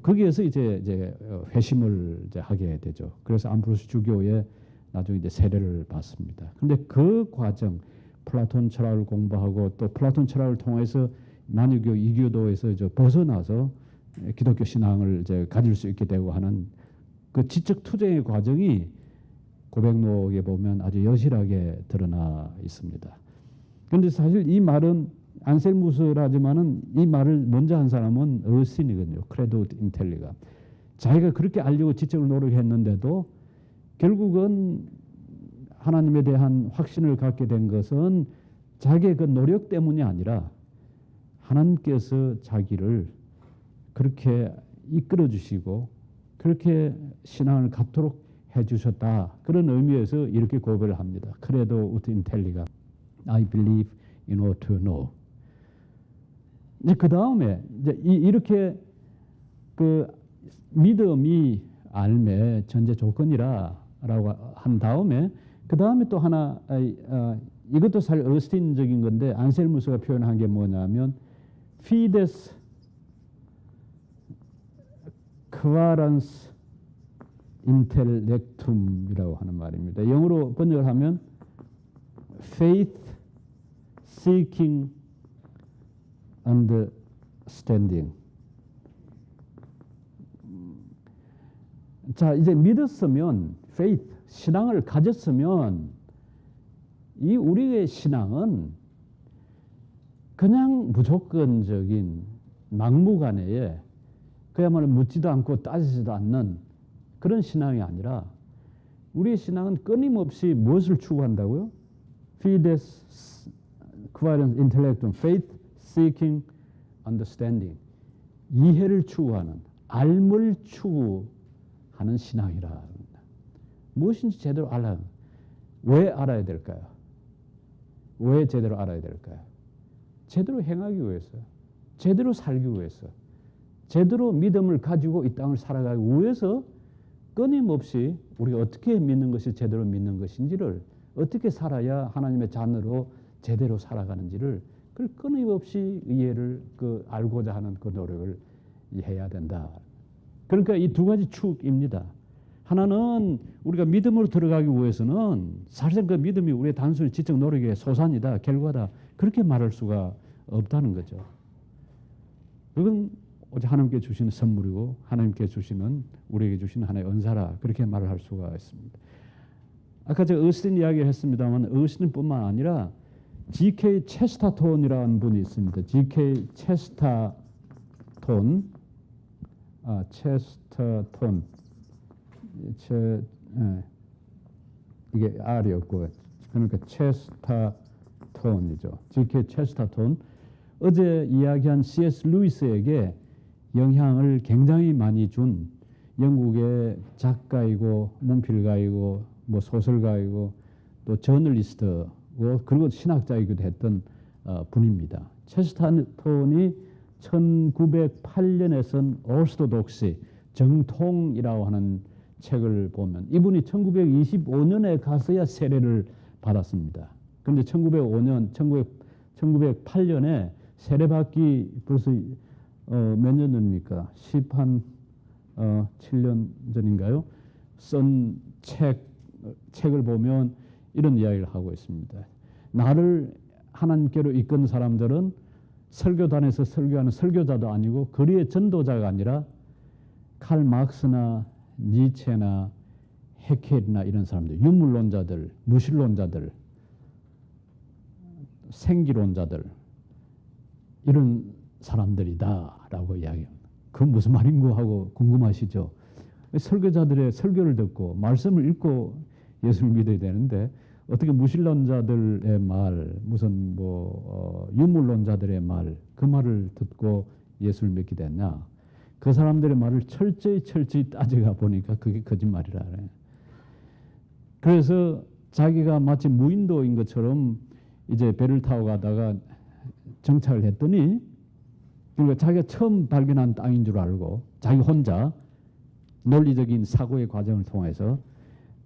거기에서 이제 회심을 이제 하게 되죠. 그래서 암브로시우스 주교의 나중에 이제 세례를 받습니다. 근데 그 과정, 플라톤 철학을 공부하고 또 플라톤 철학을 통해서 만유교 이교도에서 이제 벗어나서 기독교 신앙을 이제 가질 수 있게 되고 하는 그 지적 투쟁의 과정이 고백록에 보면 아주 여실하게 드러나 있습니다. 그런데 사실 이 말은 안셀무스라지만은 이 말을 먼저 한 사람은 어스틴이거든요. 크레도 인텔리가. 자기가 그렇게 알려고 지적을 노력했는데도 결국은 하나님에 대한 확신을 갖게 된 것은 자기의 그 노력 때문이 아니라 하나님께서 자기를 그렇게 이끌어 주시고 그렇게 신앙을 갖도록 해주셨다. 그런 의미에서 이렇게 고백을 합니다. 크레도 우트 인텔리가 I believe in order to know. 이제 그 다음에 이제 이렇게 그 믿음이 알매 전제 조건이라라고 한 다음에 그 다음에 또 하나 이것도 사실 어스틴적인 건데 안셀무스가 표현한 게 뭐냐면 fides quaerens intellectum이라고 하는 말입니다. 영어로 번역을 하면 faith seeking understanding. 자, 이제 믿었으면 faith, 신앙을 가졌으면 이 우리의 신앙은 그냥 무조건적인 막무가내에 그야말로 묻지도 않고 따지지도 않는 그런 신앙이 아니라 우리의 신앙은 끊임없이 무엇을 추구한다고요? Fides quaerens intellectum, faith seeking understanding. 이해를 추구하는, 알을 추구하는 신앙이라 합니다. 무엇인지 제대로 알아야. 왜 알아야 될까요? 왜 제대로 알아야 될까요? 제대로 행하기 위해서, 제대로 살기 위해서, 제대로 믿음을 가지고 이 땅을 살아가기 위해서 끊임없이 우리가 어떻게 믿는 것이 제대로 믿는 것인지를, 어떻게 살아야 하나님의 자녀로 제대로 살아가는지를 그 끊임없이 이해를 알고자 하는 그 노력을 해야 된다. 그러니까 이 두 가지 축입니다. 하나는 우리가 믿음으로 들어가기 위해서는 사실 그 믿음이 우리의 단순히 지적 노력의 소산이다, 결과다, 그렇게 말할 수가 없다는 거죠. 그건 오직 하나님께 주시는 선물이고 하나님께 주시는 우리에게 주시는 하나의 은사라, 그렇게 말을 할 수가 있습니다. 아까 제가 어스틴 이야기를 했습니다만 어스틴뿐만 아니라 G.K. 체스터톤이라는 분이 있습니다. G.K. 체스터톤, 체스터톤, 이게 R이었고 그러니까 체스터톤이죠. G.K. 체스터톤. 어제 이야기한 C.S. 루이스에게 영향을 굉장히 많이 준 영국의 작가이고 문필가이고 뭐 소설가이고 또 저널리스트고 그리고 신학자이기도 했던 분입니다. 체스터톤이 1908년에 쓴 오르스도독시, 정통이라고 하는 책을 보면 이분이 1925년에 가서야 세례를 받았습니다. 그런데 1908년에 세례받기 벌써 몇 년 전입니까? 7년 전인가요? 쓴 책을 보면 이런 이야기를 하고 있습니다. 나를 하나님께로 이끈 사람들은 설교단에서 설교하는 설교자도 아니고 거리의 전도자가 아니라 칼 막스나 니체나 헤켈이나 이런 사람들, 유물론자들, 무신론자들, 생기론자들, 이런 사람들이다라고 이야기합니다. 그건 무슨 말인고 하고 궁금하시죠? 설교자들의 설교를 듣고 말씀을 읽고 예수를 믿어야 되는데 어떻게 무신론자들의 말, 무슨 유물론자들의 말, 그 말을 듣고 예수를 믿게 됐냐? 그 사람들의 말을 철저히 따져가 보니까 그게 거짓말이라 그래요. 그래서 자기가 마치 무인도인 것처럼 이제 배를 타고 가다가 정착을 했더니 그러니까 자기가 처음 발견한 땅인 줄 알고 자기 혼자 논리적인 사고의 과정을 통해서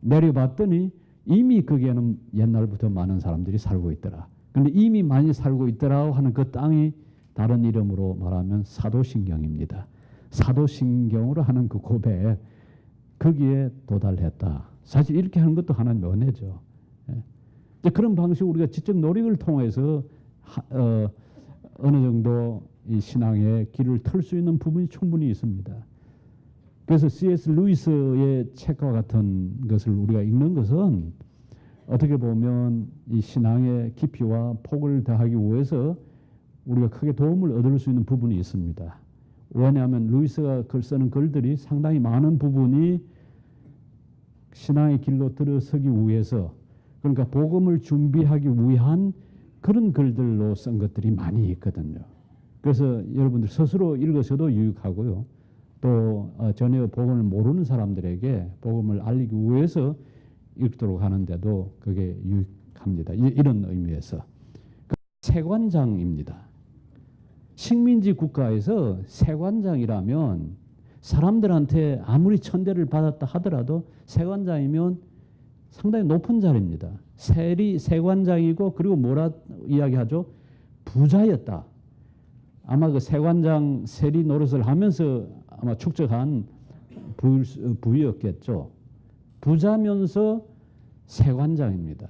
내려봤더니 이미 거기에는 옛날부터 많은 사람들이 살고 있더라. 그런데 이미 많이 살고 있더라 하는 그 땅이 다른 이름으로 말하면 사도신경입니다. 사도신경으로 하는 그 고백, 거기에 도달했다. 사실 이렇게 하는 것도 하나님의 은혜죠. 그런 방식으로 우리가 지적 노력을 통해서 어느 정도 이 신앙의 길을 틀 수 있는 부분이 충분히 있습니다. 그래서 C.S. 루이스의 책과 같은 것을 우리가 읽는 것은 어떻게 보면 이 신앙의 깊이와 폭을 더하기 위해서 우리가 크게 도움을 얻을 수 있는 부분이 있습니다. 왜냐하면 루이스가 글 쓰는 글들이 상당히 많은 부분이 신앙의 길로 들어서기 위해서, 그러니까 복음을 준비하기 위한 그런 글들로 쓴 것들이 많이 있거든요. 그래서 여러분들 스스로 읽으셔도 유익하고요. 또 전혀 복음을 모르는 사람들에게 복음을 알리기 위해서 읽도록 하는데도 그게 유익합니다. 이런 의미에서 세관장입니다. 식민지 국가에서 세관장이라면 사람들한테 아무리 천대를 받았다 하더라도 세관장이면 상당히 높은 자리입니다. 세관장이고 그리고 뭐라 이야기하죠? 부자였다. 아마 그 세관장 세리 노릇을 하면서 아마 축적한 부였겠죠. 부자면서 세관장입니다.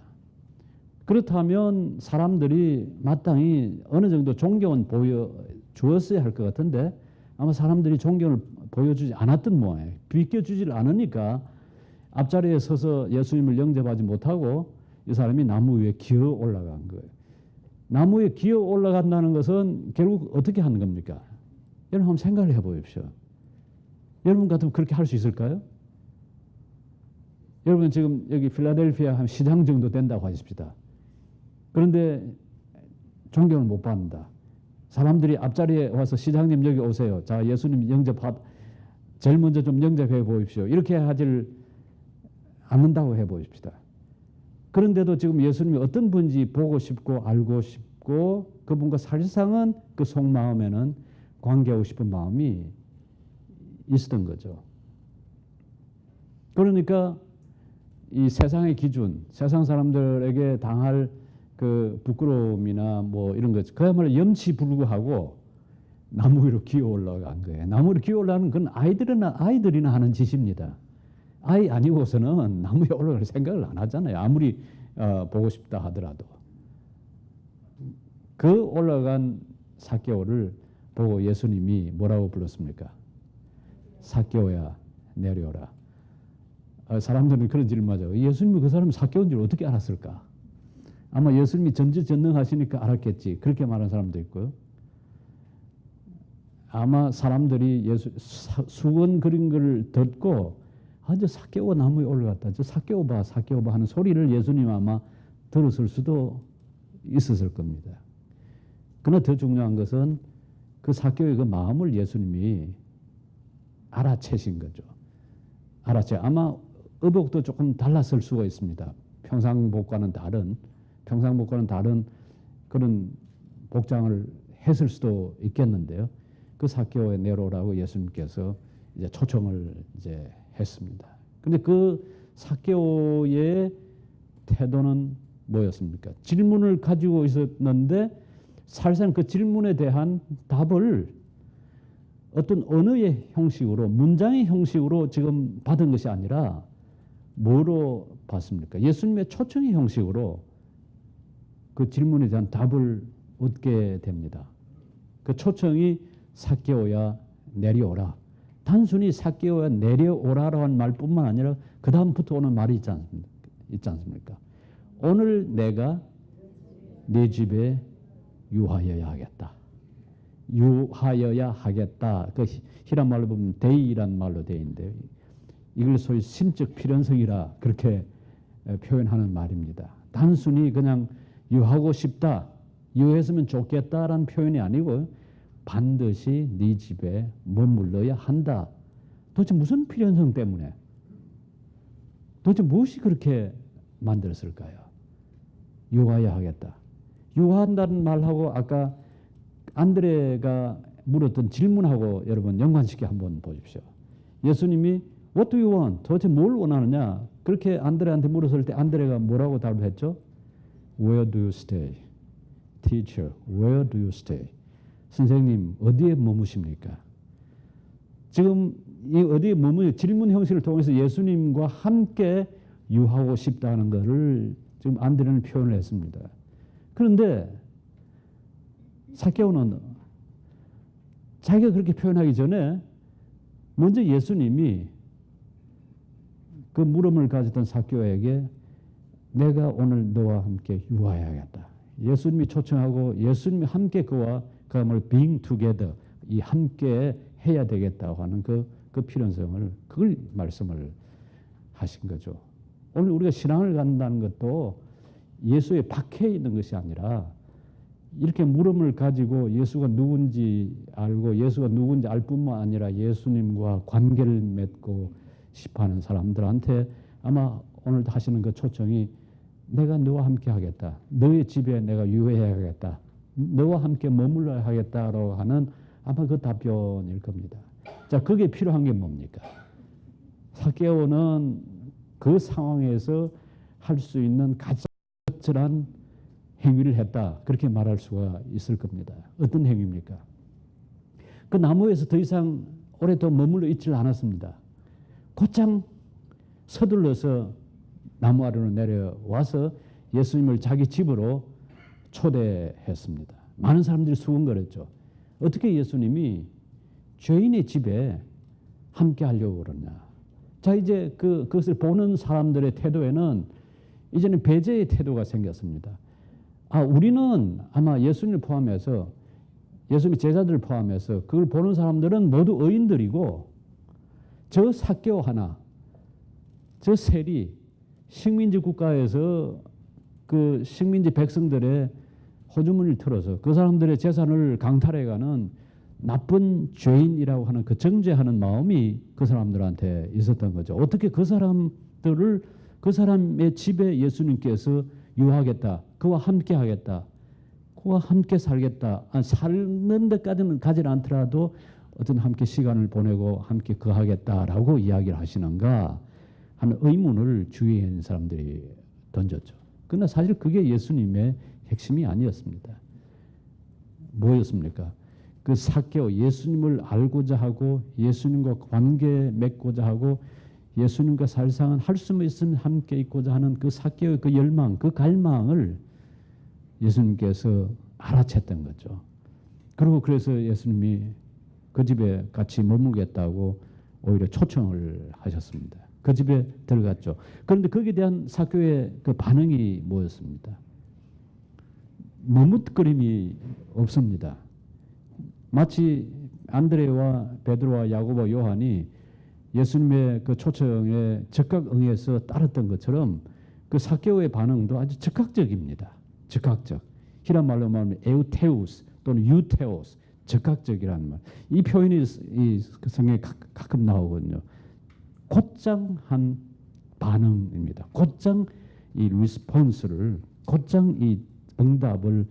그렇다면 사람들이 마땅히 어느 정도 존경은 보여주었어야 할 것 같은데 아마 사람들이 존경을 보여주지 않았던 모양이에요. 비껴주질 않으니까 앞자리에 서서 예수님을 영접하지 못하고 이 사람이 나무 위에 기어 올라간 거예요. 나무 위에 기어 올라간다는 것은 결국 어떻게 하는 겁니까? 여러분 한번 생각을 해보십시오. 여러분 같으면 그렇게 할 수 있을까요? 여러분 지금 여기 필라델피아 한 시장 정도 된다고 하십시다. 그런데 존경을 못 받는다. 사람들이 앞자리에 와서 시장님 여기 오세요. 자, 예수님 제일 먼저 좀 영접해 보십시오. 이렇게 하질 않는다고 해 보십시다. 그런데도 지금 예수님이 어떤 분인지 보고 싶고 알고 싶고 그분과 사실상은 그 속마음에는 관계하고 싶은 마음이 있었던 거죠. 그러니까 이 세상의 기준, 세상 사람들에게 당할 그 부끄러움이나 뭐 이런 것 그야말로 염치불구하고 나무 위로 기어 올라간 거예요. 나무 위로 기어 올라가는 건 아이들이나 하는 짓입니다. 아이 아니고서는 나무에 올라갈 생각을 안 하잖아요. 아무리 보고 싶다 하더라도. 그 올라간 삭개오를 보고 예수님이 뭐라고 불렀습니까? 삭개오야 내려오라. 사람들은 그런 질문하죠. 예수님이 그 사람이 삭개오인 줄 어떻게 알았을까? 아마 예수님이 전지전능하시니까 알았겠지. 그렇게 말하는 사람도 있고요. 아마 사람들이 수건 그린 걸 듣고 저 삭개오 나무에 올라갔다. 저 삭개오 봐 하는 소리를 예수님 아마 들었을 수도 있었을 겁니다. 그러나 더 중요한 것은 그 삭개오의 그 마음을 예수님이 알아채신 거죠. 아마 의복도 조금 달랐을 수가 있습니다. 평상복과는 다른 그런 복장을 했을 수도 있겠는데요. 그 삭개오에 내려오라고 예수님께서 이제 초청을 이제 했습니다. 근데 그 삭개오의 태도는 뭐였습니까? 질문을 가지고 있었는데 사실상 그 질문에 대한 답을 어떤 언어의 형식으로 문장의 형식으로 지금 받은 것이 아니라 뭐로 받습니까? 예수님의 초청의 형식으로 그 질문에 대한 답을 얻게 됩니다. 그 초청이 삭개오야 내려오라. 단순히 삭개오야 내려오라라는 말뿐만 아니라 그 다음부터 오는 말이 있지 않습니까? 오늘 내가 네 집에 유하여야 하겠다. 유하여야 하겠다. 그 히란 말로 보면 데이란 말로 되어 있는데 이걸 소위 심적 필연성이라 그렇게 표현하는 말입니다. 단순히 그냥 유하고 싶다, 유했으면 좋겠다라는 표현이 아니고 반드시 네 집에 머물러야 한다. 도대체 무슨 필연성 때문에? 도대체 무엇이 그렇게 만들었을까요? 유하여야 하겠다. 유하한다는 말하고 아까 안드레가 물었던 질문하고 여러분 연관시켜 한번 보십시오. 예수님이 What do you want? 도대체 뭘 원하느냐? 그렇게 안드레한테 물었을 때 안드레가 뭐라고 답을 했죠? Where do you stay? Teacher, where do you stay? 선생님, 어디에 머무십니까? 지금 이 어디에 머무는 질문 형식을 통해서 예수님과 함께 유하고 싶다는 것을 지금 안드레는 표현을 했습니다. 그런데 삭개오는 자기가 그렇게 표현하기 전에 먼저 예수님이 그 물음을 가졌던 삭개오에게 내가 오늘 너와 함께 유하여야겠다. 예수님이 초청하고 예수님이 함께 그와 그야말로 being together 이 함께 해야 되겠다고 하는 그 필연성을 그걸 말씀을 하신 거죠. 오늘 우리가 신앙을 갖는다는 것도 예수의 밖에 있는 것이 아니라 이렇게 물음을 가지고 예수가 누군지 알고 예수가 누군지 알 뿐만 아니라 예수님과 관계를 맺고 싶어하는 사람들한테 아마 오늘 하시는 그 초청이 내가 너와 함께 하겠다. 너의 집에 내가 유해해야겠다. 너와 함께 머물러야 하겠다라고 하는 아마 그 답변일 겁니다. 자, 그게 필요한 게 뭡니까? 삭개오는 그 상황에서 할 수 있는 가장 적절한 행위를 했다. 그렇게 말할 수가 있을 겁니다. 어떤 행위입니까? 그 나무에서 더 이상 오래 더 머물러 있질 않았습니다. 곧장 서둘러서 나무 아래로 내려와서 예수님을 자기 집으로 초대했습니다. 많은 사람들이 수군거렸죠. 어떻게 예수님이 죄인의 집에 함께 하려고 그러냐. 자, 이제 그것을 보는 사람들의 태도에는 이제는 배제의 태도가 생겼습니다. 우리는 아마 예수님을 포함해서 예수님의 제자들을 포함해서 그걸 보는 사람들은 모두 의인들이고 저 삭개오 하나, 저 세리 식민지 국가에서 그 식민지 백성들의 호주머니를 틀어서 그 사람들의 재산을 강탈해가는 나쁜 죄인이라고 하는 그 정죄하는 마음이 그 사람들한테 있었던 거죠. 어떻게 그 사람들을 그 사람의 집에 예수님께서 유하겠다. 그와 함께 하겠다. 그와 함께 살겠다. 살는 데까지는 가지 않더라도 어떤 함께 시간을 보내고 함께 거하겠다라고 이야기를 하시는가 하는 의문을 주위에 있는 사람들이 던졌죠. 그러나 사실 그게 예수님의 핵심이 아니었습니다. 뭐였습니까? 그 삭개오, 예수님을 알고자 하고 예수님과 관계 맺고자 하고 예수님과 사실상은 할 수 있으면 함께 있고자 하는 그 삭개오의 그 열망, 그 갈망을 예수님께서 알아챘던 거죠. 그리고 그래서 예수님이 그 집에 같이 머물겠다고 오히려 초청을 하셨습니다. 그 집에 들어갔죠. 그런데 거기에 대한 삭개오의 그 반응이 뭐였습니다? 머뭇거림이 없습니다. 마치 안드레와 베드로와 야고보와 요한이 예수님의 그 초청에 즉각 응해서 따랐던 것처럼 그 삭개오의 반응도 아주 즉각적입니다. 즉각적. 히란 말로 말하면 에우테우스 또는 유테오스, 즉각적이라는 말. 이 표현이 이 성경에 가끔 나오거든요. 곧장 한 반응입니다. 곧장 이 리스폰스를, 곧장 이 응답을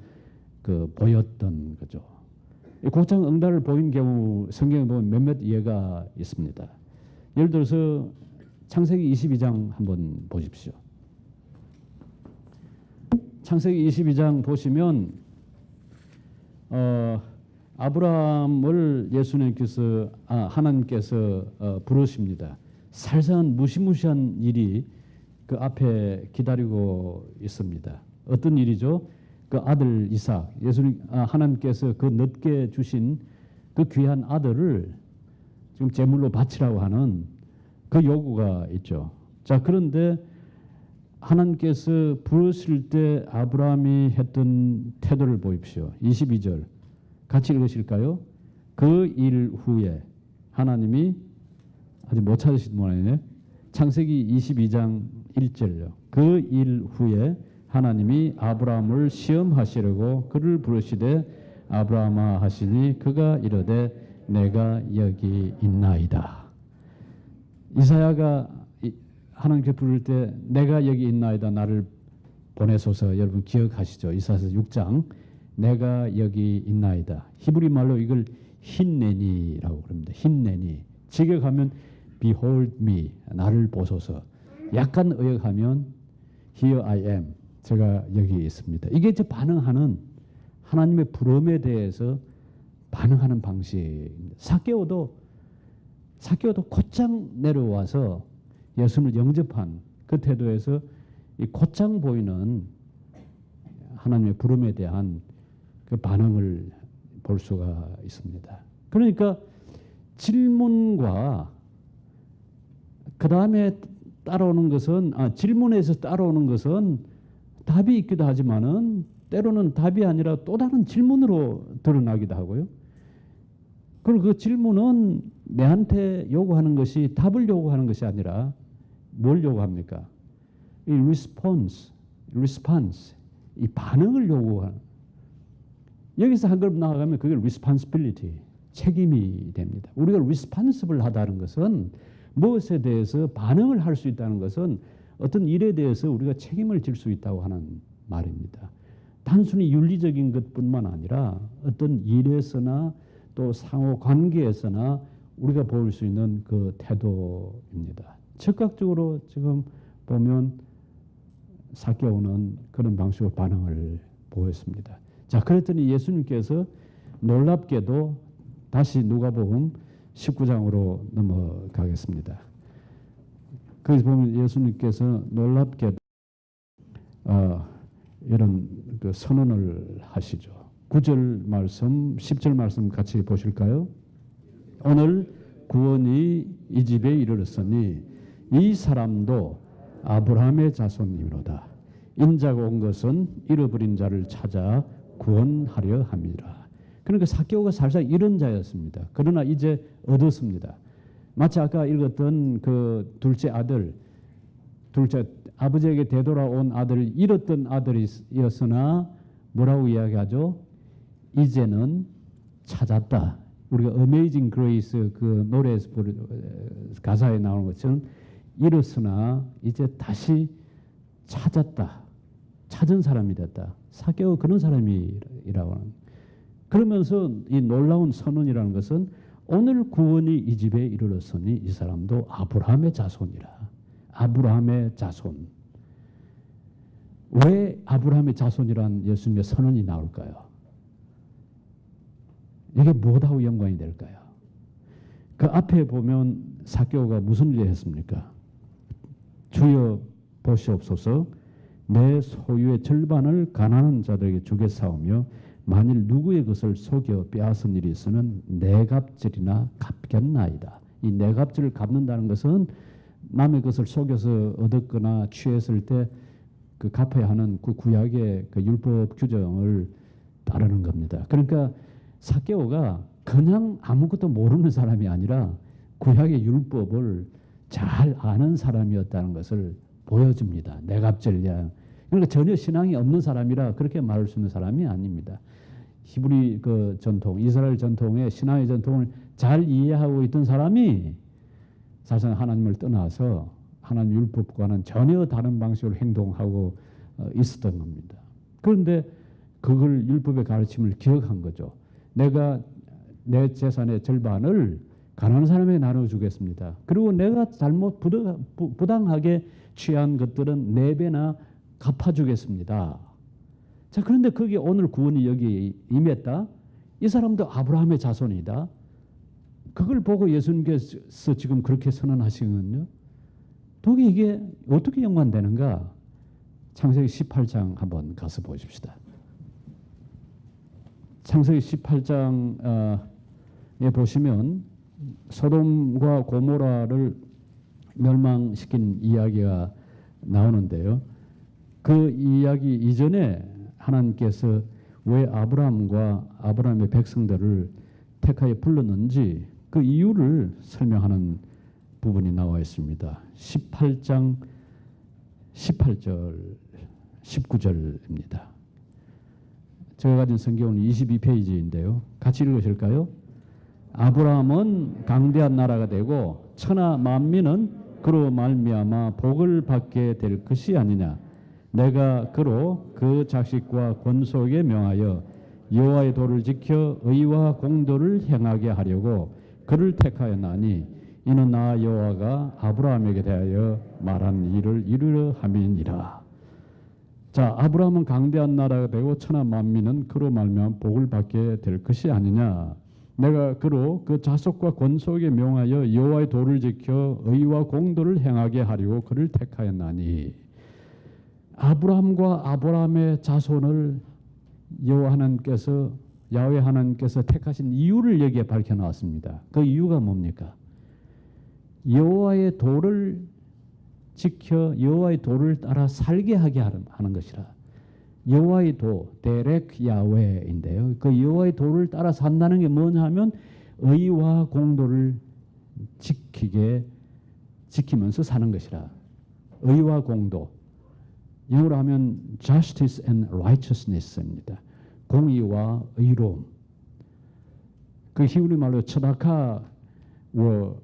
그 보였던 거죠. 이 곧장 응답을 보인 경우 성경에 보면 몇몇 예가 있습니다. 예를 들어서 창세기 22장 한번 보십시오. 창세기 22장 보시면 아브라함을 예수님께서 하나님께서 부르십니다. 살상한 무시무시한 일이 그 앞에 기다리고 있습니다. 어떤 일이죠? 그 아들 이삭, 하나님께서 그 늦게 주신 그 귀한 아들을 지금 제물로 바치라고 하는 그 요구가 있죠. 자, 그런데 하나님께서 부르실 때 아브라함이 했던 태도를 보십시오. 22절 같이 읽으실까요? 그 일 후에 하나님이 아직 못 찾으신 모양이네. 창세기 22장 1절요. 그 일 후에 하나님이 아브라함을 시험하시려고 그를 부르시되 아브라함아 하시니 그가 이르되 내가 여기 있나이다. 이사야가 하나님께 부를 때 내가 여기 있나이다 나를 보내소서. 여러분 기억하시죠? 이사야서 6장 내가 여기 있나이다. 히브리 말로 이걸 힌네니라고 그럽니다. 힌네니. 직역하면 behold me 나를 보소서. 약간 의역하면 here I am 제가 여기 있습니다. 이게 저 반응하는 하나님의 부름에 대해서 반응하는 방식입니다. 삭개오도 곧장 내려와서 예수님을 영접한 그 태도에서 이 곧장 보이는 하나님의 부름에 대한 그 반응을 볼 수가 있습니다. 그러니까 질문과 그 다음에 따라오는 것은 질문에서 따라오는 것은 답이 있기도 하지만은 때로는 답이 아니라 또 다른 질문으로 드러나기도 하고요. 그리고 그 질문은 내한테 요구하는 것이 답을 요구하는 것이 아니라 뭘 요구합니까? 이 response, 이 반응을 요구하는. 여기서 한 걸음 나아가면 그게 responsibility, 책임이 됩니다. 우리가 responsible 하다는 것은 무엇에 대해서 반응을 할 수 있다는 것은 어떤 일에 대해서 우리가 책임을 질 수 있다고 하는 말입니다. 단순히 윤리적인 것뿐만 아니라 어떤 일에서나 또 상호 관계에서나 우리가 보일 수 있는 그 태도입니다. 즉각적으로 지금 보면 삭개오는 그런 방식으로 반응을 보였습니다. 자, 그랬더니 예수님께서 놀랍게도 다시 누가복음 19장으로 넘어가겠습니다. 거기서 보면 예수님께서 놀랍게도 이런 그 선언을 하시죠. 9절 말씀, 10절 말씀 같이 보실까요? 오늘 구원이 이 집에 이르렀으니 이 사람도 아브라함의 자손이로다. 인자가 온 것은 잃어버린 자를 찾아 구원하려 함이라. 그러니까 삭개오가 살짝 이런 자였습니다. 그러나 이제 얻었습니다. 마치 아까 읽었던 그 둘째 아버지에게 되돌아온 아들을 잃었던 아들이었으나 뭐라고 이야기하죠? 이제는 찾았다. 우리가 Amazing Grace 그 노래에서 가사에 나오는 것처럼 잃었으나 이제 다시 찾았다. 찾은 사람이 됐다. 삭개오 그런 사람이라고 하는. 그러면서 이 놀라운 선언이라는 것은 오늘 구원이 이 집에 이르렀으니 이 사람도 아브라함의 자손이라. 아브라함의 자손. 왜 아브라함의 자손이란 예수님의 선언이 나올까요? 이게 무엇하고 연관이 될까요? 그 앞에 보면 삭개오가 무슨 일을 했습니까? 주여 보시옵소서, 내 소유의 절반을 가난한 자들에게 주겠사오며 만일 누구의 것을 속여 빼앗은 일이 있으면 내 값질이나 갚겠나이다. 이 내 값질을 갚는다는 것은 남의 것을 속여서 얻었거나 취했을 때 그 갚아야 하는 그 구약의 그 율법 규정을 따르는 겁니다. 그러니까 삭개오가 그냥 아무것도 모르는 사람이 아니라 구약의 율법을 잘 아는 사람이었다는 것을 보여줍니다. 내 값질이야. 그러니까 전혀 신앙이 없는 사람이라 그렇게 말할 수 있는 사람이 아닙니다. 히브리 그 전통, 이스라엘 전통의 신앙의 전통을 잘 이해하고 있던 사람이 사실상 하나님을 떠나서 하나님 율법과는 전혀 다른 방식으로 행동하고 있었던 겁니다. 그런데 그걸 율법의 가르침을 기억한 거죠. 내가 내 재산의 절반을 가난한 사람에게 나눠주겠습니다. 그리고 내가 잘못 부당하게 취한 것들은 4배나 갚아주겠습니다. 자, 그런데 그게 오늘 구원이 여기 임했다. 이 사람도 아브라함의 자손이다. 그걸 보고 예수님께서 지금 그렇게 선언하시거든요. 도대체 이게 어떻게 연관되는가? 창세기 18장 한번 가서 보십시다. 창세기 18장에 보시면 소돔과 고모라를 멸망시킨 이야기가 나오는데요. 그 이야기 이전에 하나님께서 왜 아브라함과 아브라함의 백성들을 택하여 불렀는지 그 이유를 설명하는 부분이 나와 있습니다. 18장 18절 19절입니다. 제가 가진 성경은 22페이지인데요. 같이 읽으실까요? 아브라함은 강대한 나라가 되고 천하 만민은 그로 말미암아 복을 받게 될 것이 아니냐. 내가 그로 그 자식과 권속에 명하여 여호와의 도를 지켜 의와 공도를 행하게 하려고 그를 택하였나니 이는 나 여호와가 아브라함에게 대하여 말한 일을 이루려 함이니라. 자, 아브라함은 강대한 나라가 되고 천하 만민은 그로 말미암아 복을 받게 될 것이 아니냐. 내가 그로 그 자손과 권속에 명하여 여호와의 도를 지켜 의와 공도를 행하게 하려고 그를 택하였나니. 아브라함과 아브라함의 자손을 야훼 하나님께서 택하신 이유를 여기에 밝혀놨습니다. 그 이유가 뭡니까? 여호와의 도를 지켜 여호와의 도를 따라 살게 하게 하는 것이라. 여호와의 도, 데렉 야훼인데요. 그 여호와의 도를 따라 산다는 게 뭐냐 하면 의와 공도를 지키면서 사는 것이라. 의와 공도. 영어로 하면 justice and righteousness입니다. 공의와 의로움. 그 히브리 말로 처다카 워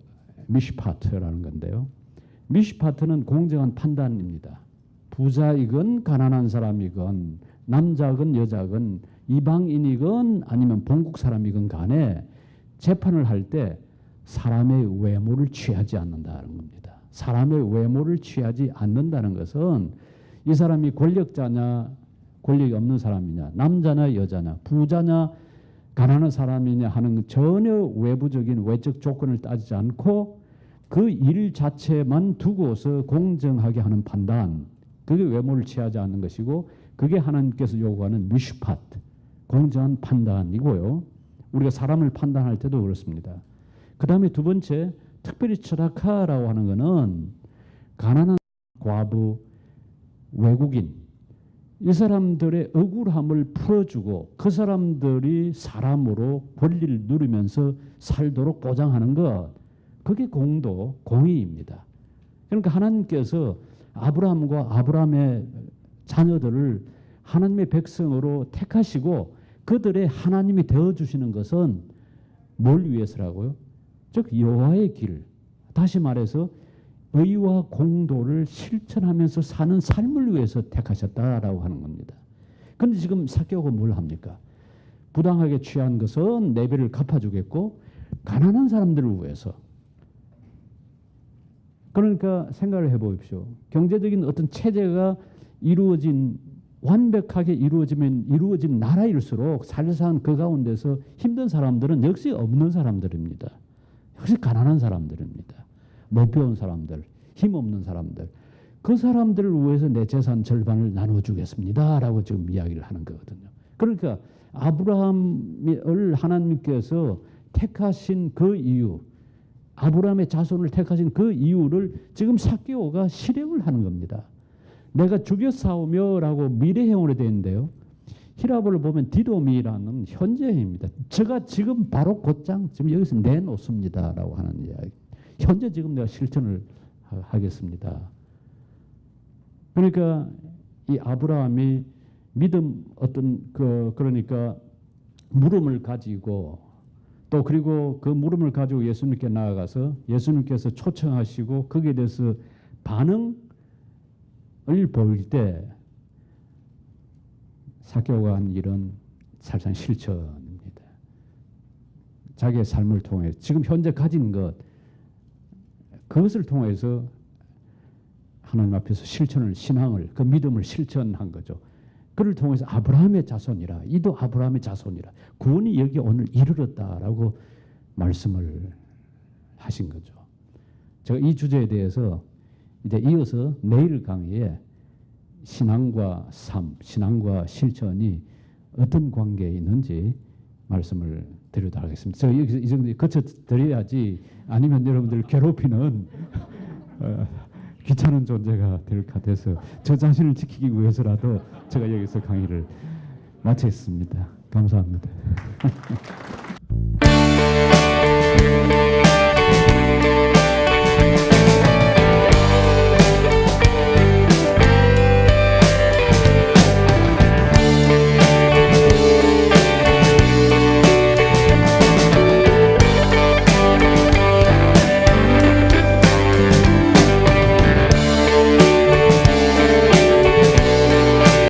미시파트라는 건데요. 미시파트는 공정한 판단입니다. 부자이건 가난한 사람이건 남자건 여자건 이방인이건 아니면 본국 사람이건 간에 재판을 할 때 사람의 외모를 취하지 않는다는 겁니다. 사람의 외모를 취하지 않는다는 것은 이 사람이 권력자냐 권력이 없는 사람이냐 남자냐 여자냐 부자냐 가난한 사람이냐 하는 전혀 외부적인 외적 조건을 따지지 않고 그 일 자체만 두고서 공정하게 하는 판단, 그게 외모를 취하지 않는 것이고 그게 하나님께서 요구하는 미슈파트, 공정한 판단이고요. 우리가 사람을 판단할 때도 그렇습니다. 그 다음에 두 번째, 특별히 처다카라고 하는 것은 가난한 과부, 외국인, 이 사람들의 억울함을 풀어주고 그 사람들이 사람으로 권리를 누리면서 살도록 보장하는 것, 그게 공도, 공의입니다. 그러니까 하나님께서 아브라함과 아브라함의 자녀들을 하나님의 백성으로 택하시고 그들의 하나님이 되어주시는 것은 뭘 위해서라고요? 즉 여호와의 길, 다시 말해서 의와 공도를 실천하면서 사는 삶을 위해서 택하셨다라고 하는 겁니다. 그런데 지금 삭개오가 뭘 합니까? 부당하게 취한 것은 4배를 갚아주겠고 가난한 사람들을 위해서. 그러니까 생각을 해보십시오. 경제적인 어떤 체제가 이루어진 완벽하게 이루어진 나라일수록 사실상 그 가운데서 힘든 사람들은 역시 없는 사람들입니다. 역시 가난한 사람들입니다. 못 배운 사람들, 힘 없는 사람들. 그 사람들을 위해서 내 재산 절반을 나눠주겠습니다라고 지금 이야기를 하는 거거든요. 그러니까 아브라함을 하나님께서 택하신 그 이유, 아브라함의 자손을 택하신 그 이유를 지금 삭개오가 실행을 하는 겁니다. 내가 죽여싸우며라고 미래형으로 되어 있는데요. 히라보를 보면 디도미라는 현재형입니다. 제가 지금 바로 곧장 지금 여기서 내놓습니다라고 하는 이야기. 현재 지금 내가 실천을 하겠습니다. 그러니까 이 아브라함이 믿음 그러니까 물음을 가지고 또 그리고 그 물음을 가지고 예수님께 나아가서 예수님께서 초청하시고 거기에 대해서 반응을 보일 때 삭개오가 한 일은 사실상 실천입니다. 자기의 삶을 통해 지금 현재 가진 그것을 통해서 하나님 앞에서 신앙을 그 믿음을 실천한 거죠. 그를 통해서 아브라함의 자손이라 이도 아브라함의 자손이라 구원이 여기 오늘 이르렀다라고 말씀을 하신 거죠. 제가 이 주제에 대해서 이제 이어서 내일 강의에 신앙과 삶, 신앙과 실천이 어떤 관계에 있는지 말씀을 드리도록 하겠습니다. 제가 여기서 이 정도 거쳐 드려야지 아니면 여러분들 괴롭히는 귀찮은 존재가 될 것 같아서 저 자신을 지키기 위해서라도 제가 여기서 강의를 마치겠습니다. 감사합니다.